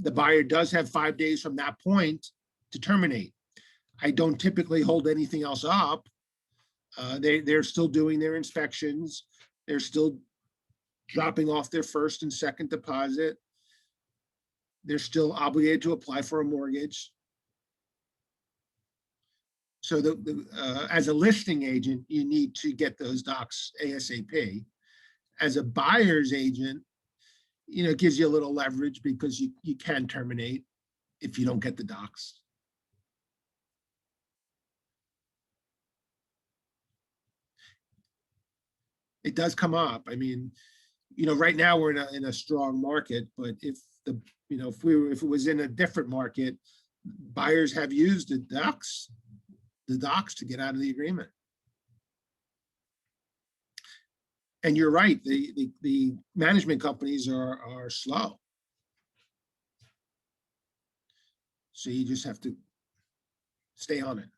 the buyer does have 5 days from that point to terminate. I don't typically hold anything else up. They're still doing their inspections. They're still dropping off their first and second deposit. They're still obligated to apply for a mortgage. So as a listing agent, you need to get those docs ASAP. As a buyer's agent, it gives you a little leverage because you can terminate if you don't get the docs. It does come up. I mean, right now we're in a strong market, but if it was in a different market, buyers have used the docs to get out of the agreement. And you're right, the management companies are slow. So you just have to stay on it.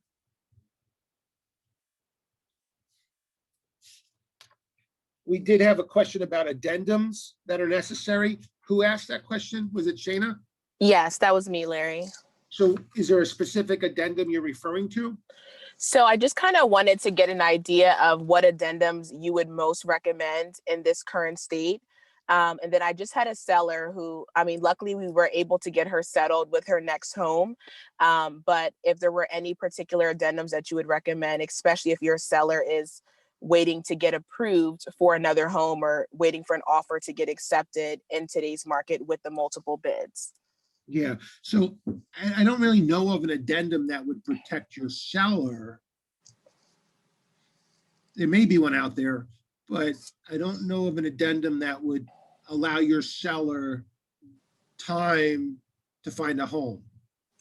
We did have a question about addendums that are necessary. Who asked that question? Was it Shayna? Yes, that was me, Larry. So is there a specific addendum you're referring to? So I just kind of wanted to get an idea of what addendums you would most recommend in this current state. And then I just had a seller who, luckily we were able to get her settled with her next home. But if there were any particular addendums that you would recommend, especially if your seller is waiting to get approved for another home or waiting for an offer to get accepted in today's market with the multiple bids. Yeah, so I don't really know of an addendum that would protect your seller. There may be one out there, but I don't know of an addendum that would allow your seller time to find a home.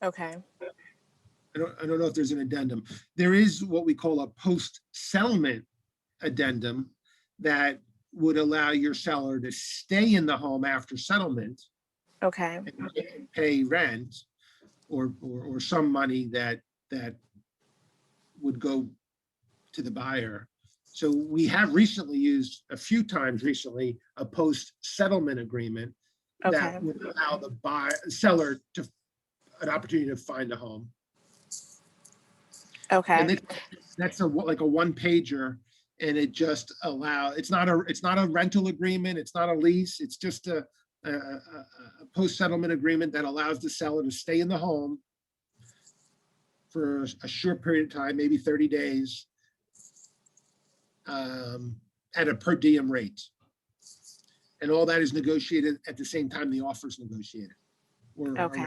Okay. I don't know if there's an addendum. There is what we call a post-settlement addendum that would allow your seller to stay in the home after settlement. Okay. And pay rent or some money that would go to the buyer. So we have recently used a few times recently a post-settlement agreement that would allow the seller to an opportunity to find a home. Okay. And that's like a one-pager, and it just it's not a rental agreement, it's not a lease, it's just a post-settlement agreement that allows the seller to stay in the home for a short period of time, maybe 30 days, at a per diem rate. And all that is negotiated at the same time the offer is negotiated. Okay.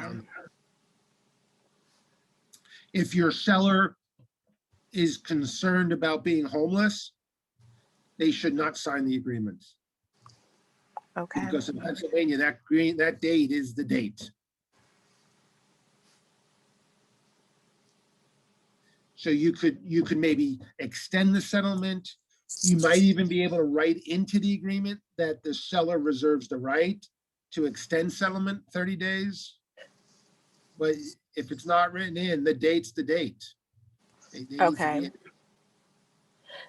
If your seller is concerned about being homeless, they should not sign the agreement. Okay. Because in Pennsylvania, that date is the date. So you could maybe extend the settlement. You might even be able to write into the agreement that the seller reserves the right to extend settlement 30 days. But if it's not written in, the date's the date. It needs to be Okay. in.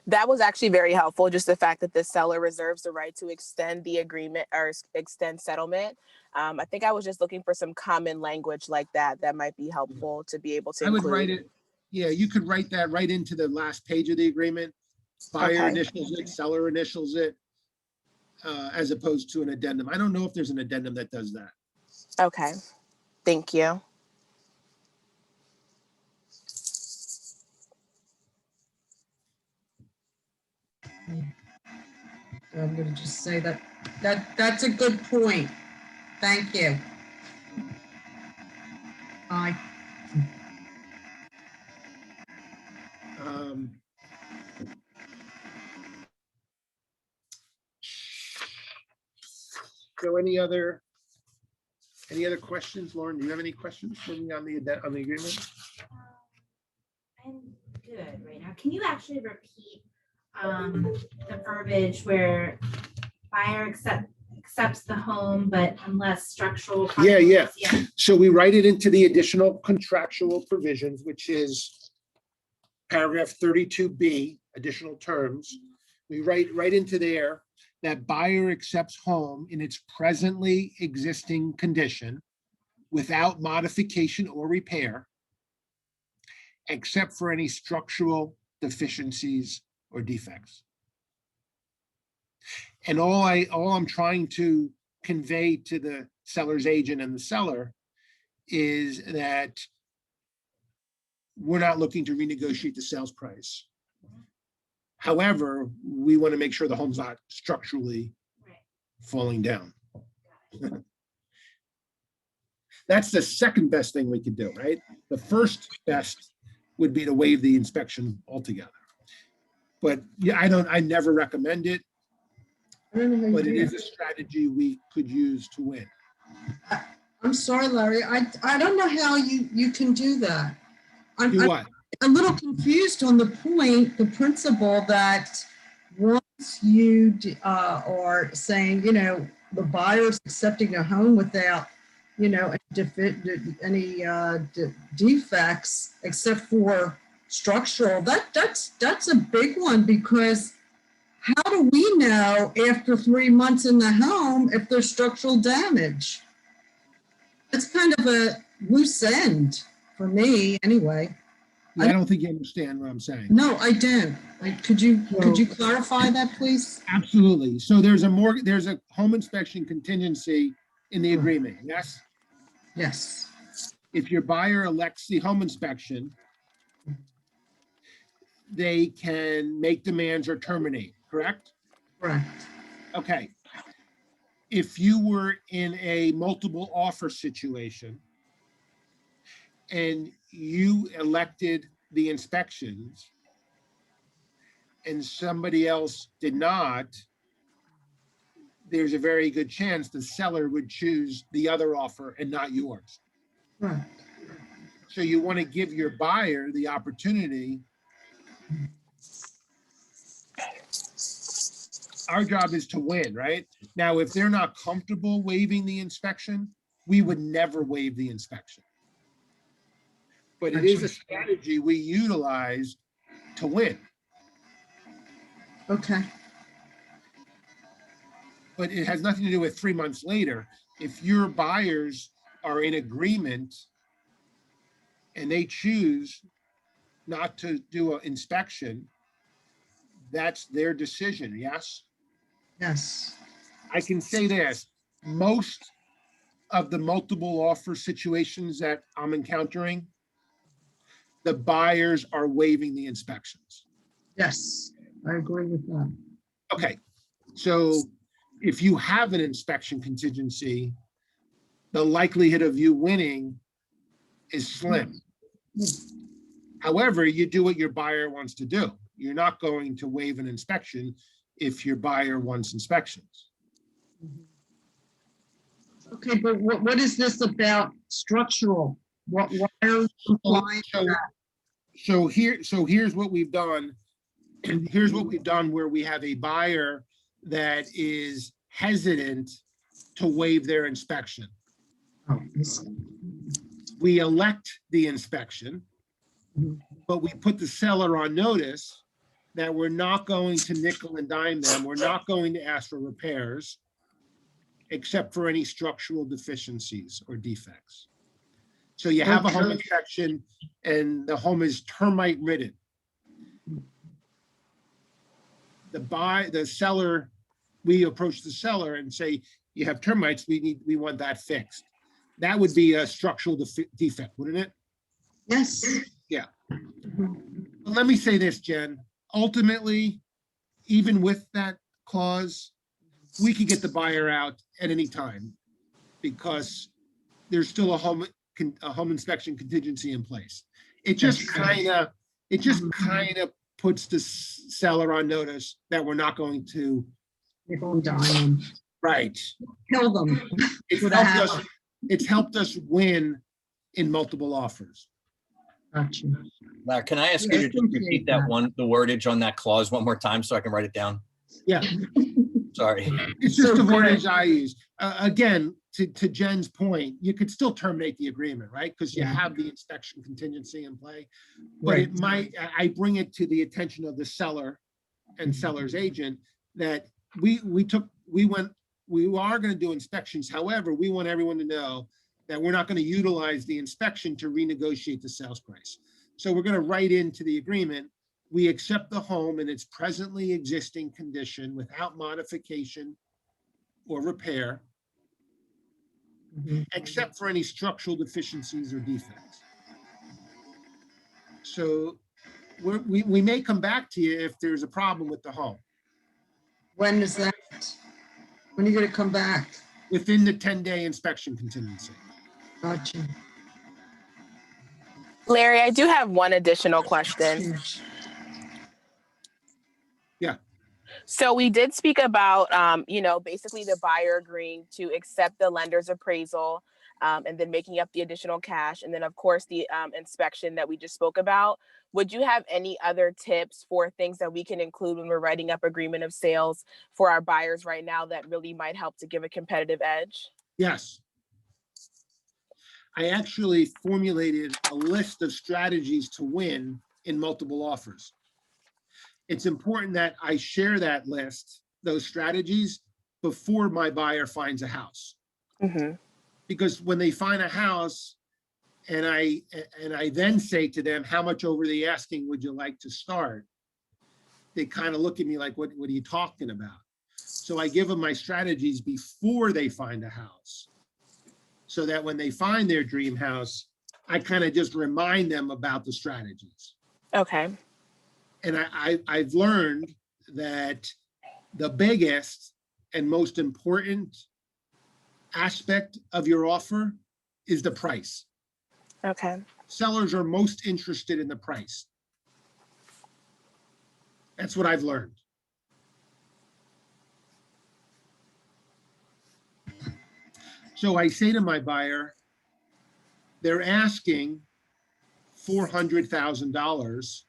That was actually very helpful. Just the fact that the seller reserves the right to extend the agreement or extend settlement. I think I was just looking for some common language like that that might be helpful to be able to I would include. write it, yeah, you could write that right into the last page of the agreement. Buyer Okay. initials it, seller initials it, as opposed to an addendum. I don't know if there's an addendum that does that. Okay. Thank you. I'm gonna just say that's a good point. Thank you. Aye. So any other questions, Lauren? Do you have any questions for me on the agreement? I'm good right now. Can you actually repeat the verbiage where buyer accepts the home, but unless structural. Yeah. So we write it into the additional contractual provisions, which is paragraph 32B, additional terms. We write right into there that buyer accepts home in its presently existing condition without modification or repair, except for any structural deficiencies or defects. And all I'm trying to convey to the seller's agent and the seller is that we're not looking to renegotiate the sales price. However, we want to make sure the home's not structurally falling down. That's the second best thing we could do, right? The first best would be to waive the inspection altogether. But yeah, I never recommend it, but it is a strategy we could use to win. I'm sorry, Larry. I don't know how you can do that. Do what? I'm a little confused on the point, the principle that once you are saying, the buyer's accepting a home without, any defects except for structural, that's a big one, because how do we know after 3 months in the home if there's structural damage? It's kind of a loose end for me anyway. I don't think you understand what I'm saying. No, I don't. Could you clarify that, please? Absolutely. So there's a home inspection contingency in the agreement, yes? Yes. If your buyer elects the home inspection, they can make demands or terminate, correct? Correct. Okay. If you were in a multiple offer situation and you elected the inspections and somebody else did not, there's a very good chance the seller would choose the other offer and not yours. Right. So you want to give your buyer the opportunity. Our job is to win, right? Now, if they're not comfortable waiving the inspection, we would never waive the inspection. But it is a strategy we utilize to win. Okay. But it has nothing to do with 3 months later. If your buyers are in agreement and they choose not to do an inspection, that's their decision, yes? Yes. I can say this, most of the multiple offer situations that I'm encountering, the buyers are waiving the inspections. Yes, I agree with that. Okay, so if you have an inspection contingency, the likelihood of you winning is slim. However, you do what your buyer wants to do. You're not going to waive an inspection if your buyer wants inspections. Okay, but what is this about structural? Why are you implying that? So here's what we've done. Here's what we've done where we have a buyer that is hesitant to waive their inspection. Oh, We elect the inspection, but we put the seller on notice that we're not going to nickel and dime them. We're not going to ask for repairs, except for any structural deficiencies or defects. So you have a home inspection and the home is termite ridden. The seller, we approach the seller and say, you have termites, we want that fixed. That would be a structural defect, wouldn't it? yes. Yeah. But let me say this, Jen, ultimately, even with that clause, we could get the buyer out at any time because there's still a home inspection contingency in place. It just kind of puts the seller on notice that we're not going to. Nickel and dime them. Right. Kill them. It's helped us win in multiple offers. Gotcha. Larry, can I ask Yeah, you I to just repeat appreciate that that. the wordage on that clause one more time so I can write it down? Yeah, Sorry. it's just So the good. wordage I use. Again, to Jen's point, you could still terminate the agreement, right? Because you Yeah. have the inspection contingency in play. But Right. it might, I bring it to the attention of the seller and seller's agent that we are going to do inspections. However, we want everyone to know that we're not going to utilize the inspection to renegotiate the sales price. So we're going to write into the agreement, we accept the home in its presently existing condition without modification or repair, Mhm. except for any structural deficiencies or defects. So we may come back to you if there's a problem with the home When is that? When are you gonna come back? within the 10-day inspection contingency. Gotcha. Larry, I do have one additional question. Huge. Yeah. So we did speak about, basically the buyer agreeing to accept the lender's appraisal, and then making up the additional cash. And then of course the inspection that we just spoke about. Would you have any other tips for things that we can include when we're writing up agreement of sales for our buyers right now that really might help to give a competitive edge? Yes. I actually formulated a list of strategies to win in multiple offers. It's important that I share that list, those strategies, before my buyer finds a house. Mm-hmm. Because when they find a house and I then say to them, how much over the asking would you like to start? They kind of look at me like, what are you talking about? So I give them my strategies before they find a house, so that when they find their dream house, I kind of just remind them about the strategies. Okay. And I've learned that the biggest and most important aspect of your offer is the price. Okay. Sellers are most interested in the price. That's what I've learned. So I say to my buyer, they're asking $400,000.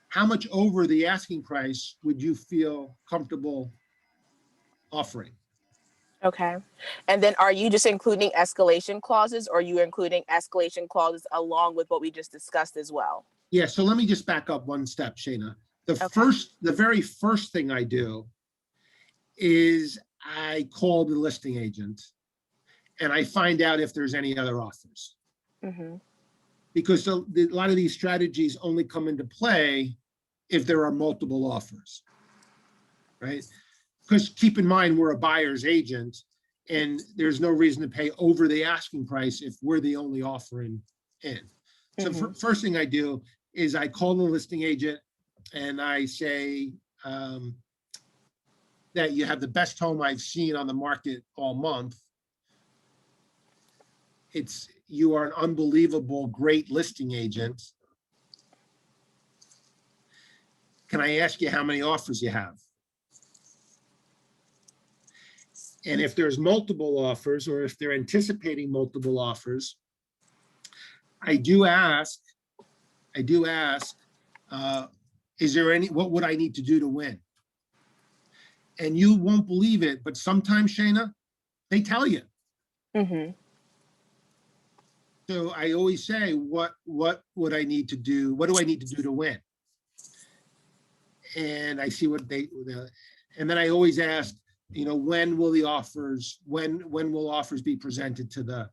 How much over the asking price would you feel comfortable offering? Okay. And then are you just including escalation clauses, or are you including escalation clauses along with what we just discussed as well? Yeah, so let me just back up one step, Shayna. Okay. The very first thing I do is I call the listing agent and I find out if there's any other offers. Mm-hmm. Because a lot of these strategies only come into play if there are multiple offers, right? Because keep in mind, we're a buyer's agent and there's no reason to pay over the asking price if we're the only offer in. So first thing I do is I call the listing agent and I say that you have the best home I've seen on the market all month. You are an unbelievable, great listing agent. Can I ask you how many offers you have? And if there's multiple offers, or if they're anticipating multiple offers, I do ask I do ask, is there what would I need to do to win? And you won't believe it, but sometimes, Shayna, they tell you. Mm-hmm. So I always say, what would I need to do? What do I need to do to win? And I see what and then I always ask, you know, when will offers be presented to the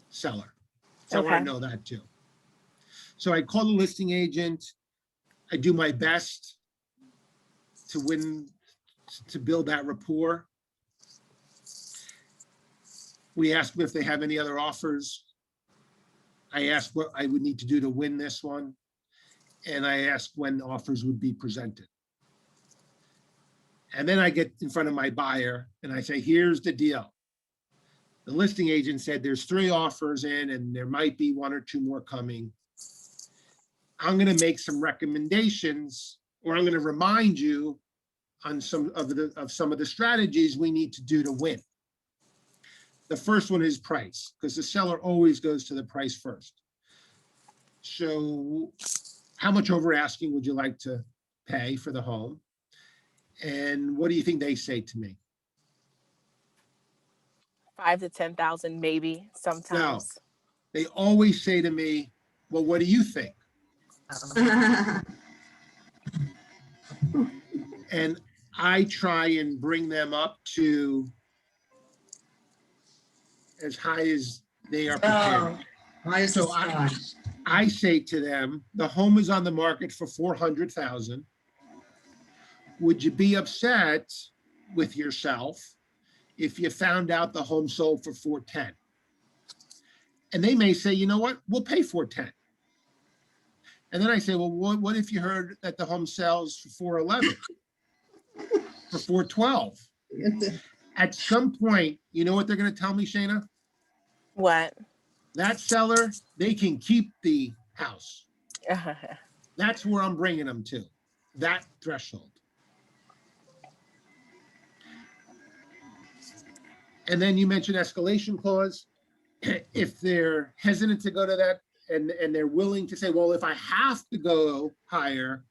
seller? So I want Okay. to know that too. So I call the listing agent. I do my best to win, to build that rapport. We ask them if they have any other offers. I ask what I would need to do to win this one. And I ask when offers would be presented. And then I get in front of my buyer and I say, here's the deal. The listing agent said there's 3 offers in and there might be 1 or 2 more coming. I'm going to make some recommendations, or I'm going to remind you on some of the strategies we need to do to win. The first one is price, because the seller always goes to the price first. So how much over asking would you like to pay for the home? And what do you think they say to me? 5,000 to 10,000, maybe sometimes. They always say to me, well, what do you think? And I try and bring them up to as high as they are prepared. So I say to them, the home is on the market for 400,000. Would you be upset with yourself if you found out the home sold for 410? And they may say, you know what, we'll pay 410. And then I say, well, what if you heard that the home sells for 411, for 412? At some point, you know what they're going to tell me, Shayna? What? That seller, they can keep the house. That's where I'm bringing them to, that threshold. And then you mentioned escalation clause. If they're hesitant to go to that and they're willing to say, well, if I have to go higher,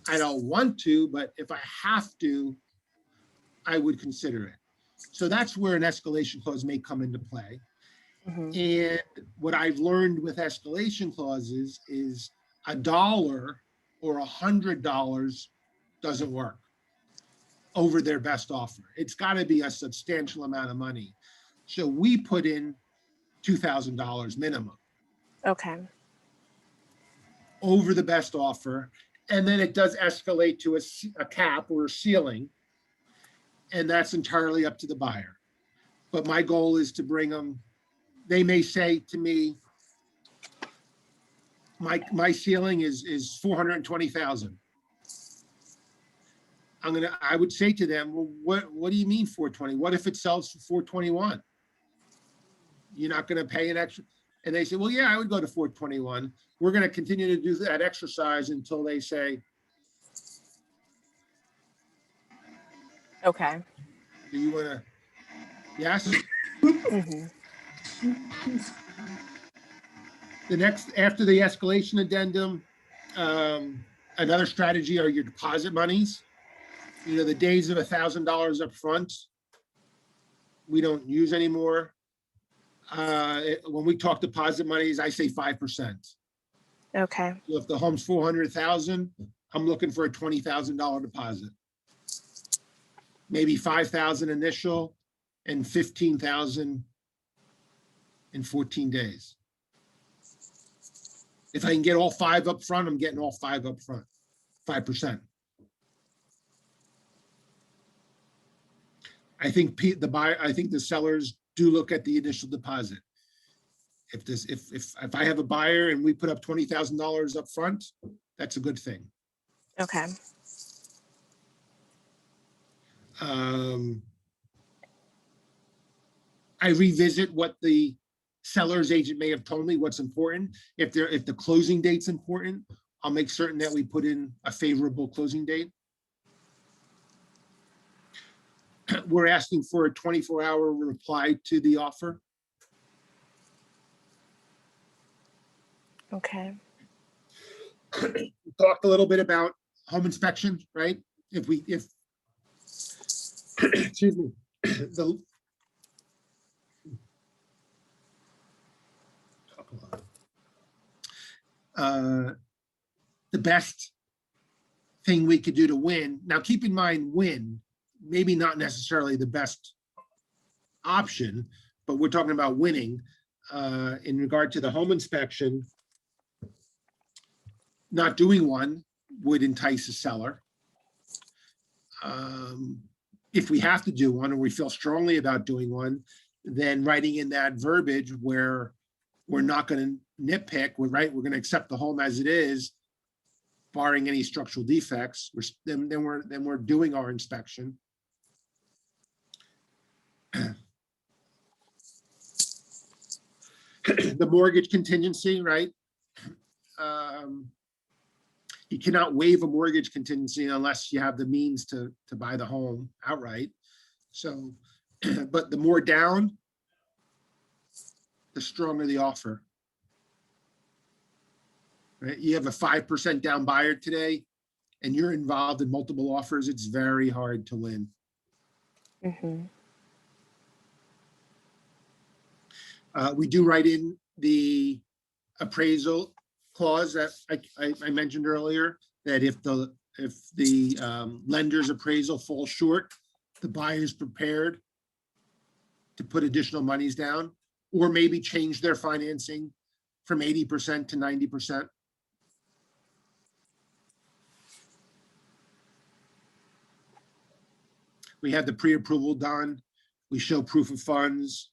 I don't want to, but if I have to, I would consider it. So that's where an escalation clause may come into play. Mm-hmm. And what I've learned with escalation clauses is $1 or $100 doesn't work over their best offer. It's got to be a substantial amount of money. So we put in $2,000 minimum. Okay. Over the best offer. And then it does escalate to a cap or a ceiling. And that's entirely up to the buyer. But my goal is to bring them, they may say to me, my ceiling is 420,000. I would say to them, well, what do you mean 420? What if it sells for 421? You're not going to pay an extra? And they say, well, yeah, I would go to 421. We're going to continue to do that exercise until they say, okay. do you want to? Yes. Mm-hmm. The next, after the escalation addendum, another strategy are your deposit monies. You know, the days of $1,000 up front, we don't use anymore. When we talk deposit monies, I say 5%. Okay. So if the home's 400,000, I'm looking for a $20,000 deposit. Maybe 5,000 initial and 15,000 in 14 days. If I can get all 5 up front, I'm getting all 5 up front, 5%. I think the sellers do look at the initial deposit. If I have a buyer and we put up $20,000 up front, that's a good thing. Okay. I revisit what the seller's agent may have told me what's important. If the closing date's important, I'll make certain that we put in a favorable closing date. We're asking for a 24-hour reply to the offer. Okay. We talked a little bit about home inspection, right? If excuse me, the best thing we could do to win. Now, keep in mind, win, maybe not necessarily the best option, but we're talking about winning. In regard to the home inspection, not doing one would entice a seller. If we have to do one, or we feel strongly about doing one, then writing in that verbiage where we're not going to nitpick, we're going to accept the home as it is, barring any structural defects. Then we're doing our inspection. The mortgage contingency, right? You cannot waive a mortgage contingency unless you have the means to buy the home outright. So, but the more down, the stronger the offer. Right? You have a 5% down buyer today, and you're involved in multiple offers, it's very hard to win. Mhm. We do write in the appraisal clause that I mentioned earlier, that if the lender's appraisal falls short, the buyer's prepared to put additional monies down, or maybe change their financing from 80% to 90%. We have the pre-approval done. We show proof of funds.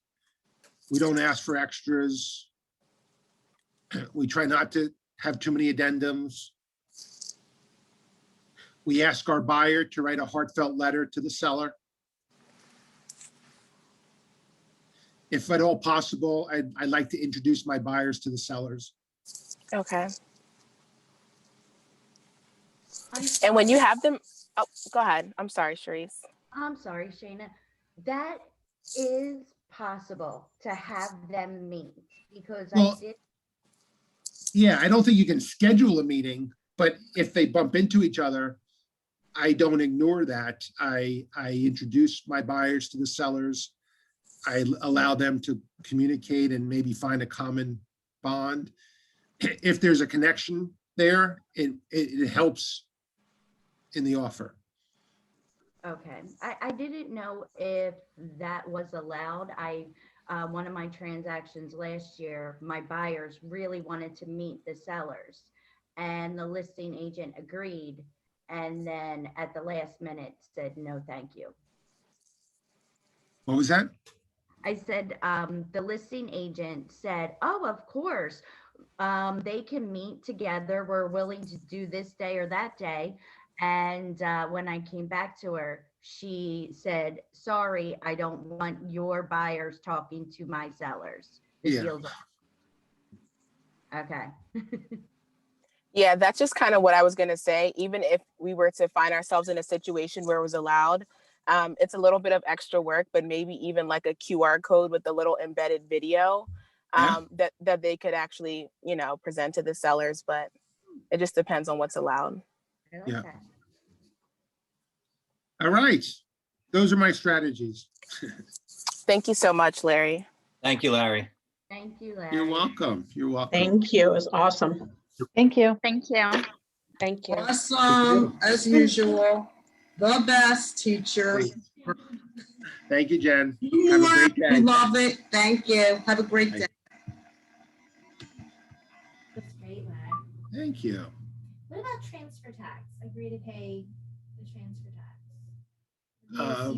We don't ask for extras. We try not to have too many addendums. We ask our buyer to write a heartfelt letter to the seller. If at all possible, I'd like to introduce my buyers to the sellers. Okay. And when you have them, oh, go ahead. I'm sorry, Sharice. I'm sorry, Shayna. That is possible to have them meet, because Well, I did. Yeah, I don't think you can schedule a meeting, but if they bump into each other, I don't ignore that. I introduce my buyers to the sellers. I allow them to communicate and maybe find a common bond. If there's a connection there, it helps in the offer. Okay, I didn't know if that was allowed. One of my transactions last year, my buyers really wanted to meet the sellers, and the listing agent agreed, and then at the last minute said, no, thank you. What was that? I said, the listing agent said, oh, of course, they can meet together. We're willing to do this day or that day. And when I came back to her, she said, sorry, I don't want your buyers talking to my sellers. The Yeah. deal's over. Okay. Yeah, that's just kind of what I was going to say. Even if we were to find ourselves in a situation where it was allowed, it's a little bit of extra work, but maybe even like a QR code with a little embedded video that they could actually, present to the sellers. But it just depends on what's allowed. I like Yeah. that. All right. Those are my strategies. Thank you so much, Larry. Thank you, Larry. Thank you, Larry. You're welcome. You're welcome. Thank you. It was awesome. Thank you. Thank you. Thank you. Awesome, as usual. The best teacher. Thank you, Jen. Have a great day. We love it. Thank you. Have a great day. That's great, Larry. Thank you. What about transfer tax? Agree to pay the transfer tax? Um,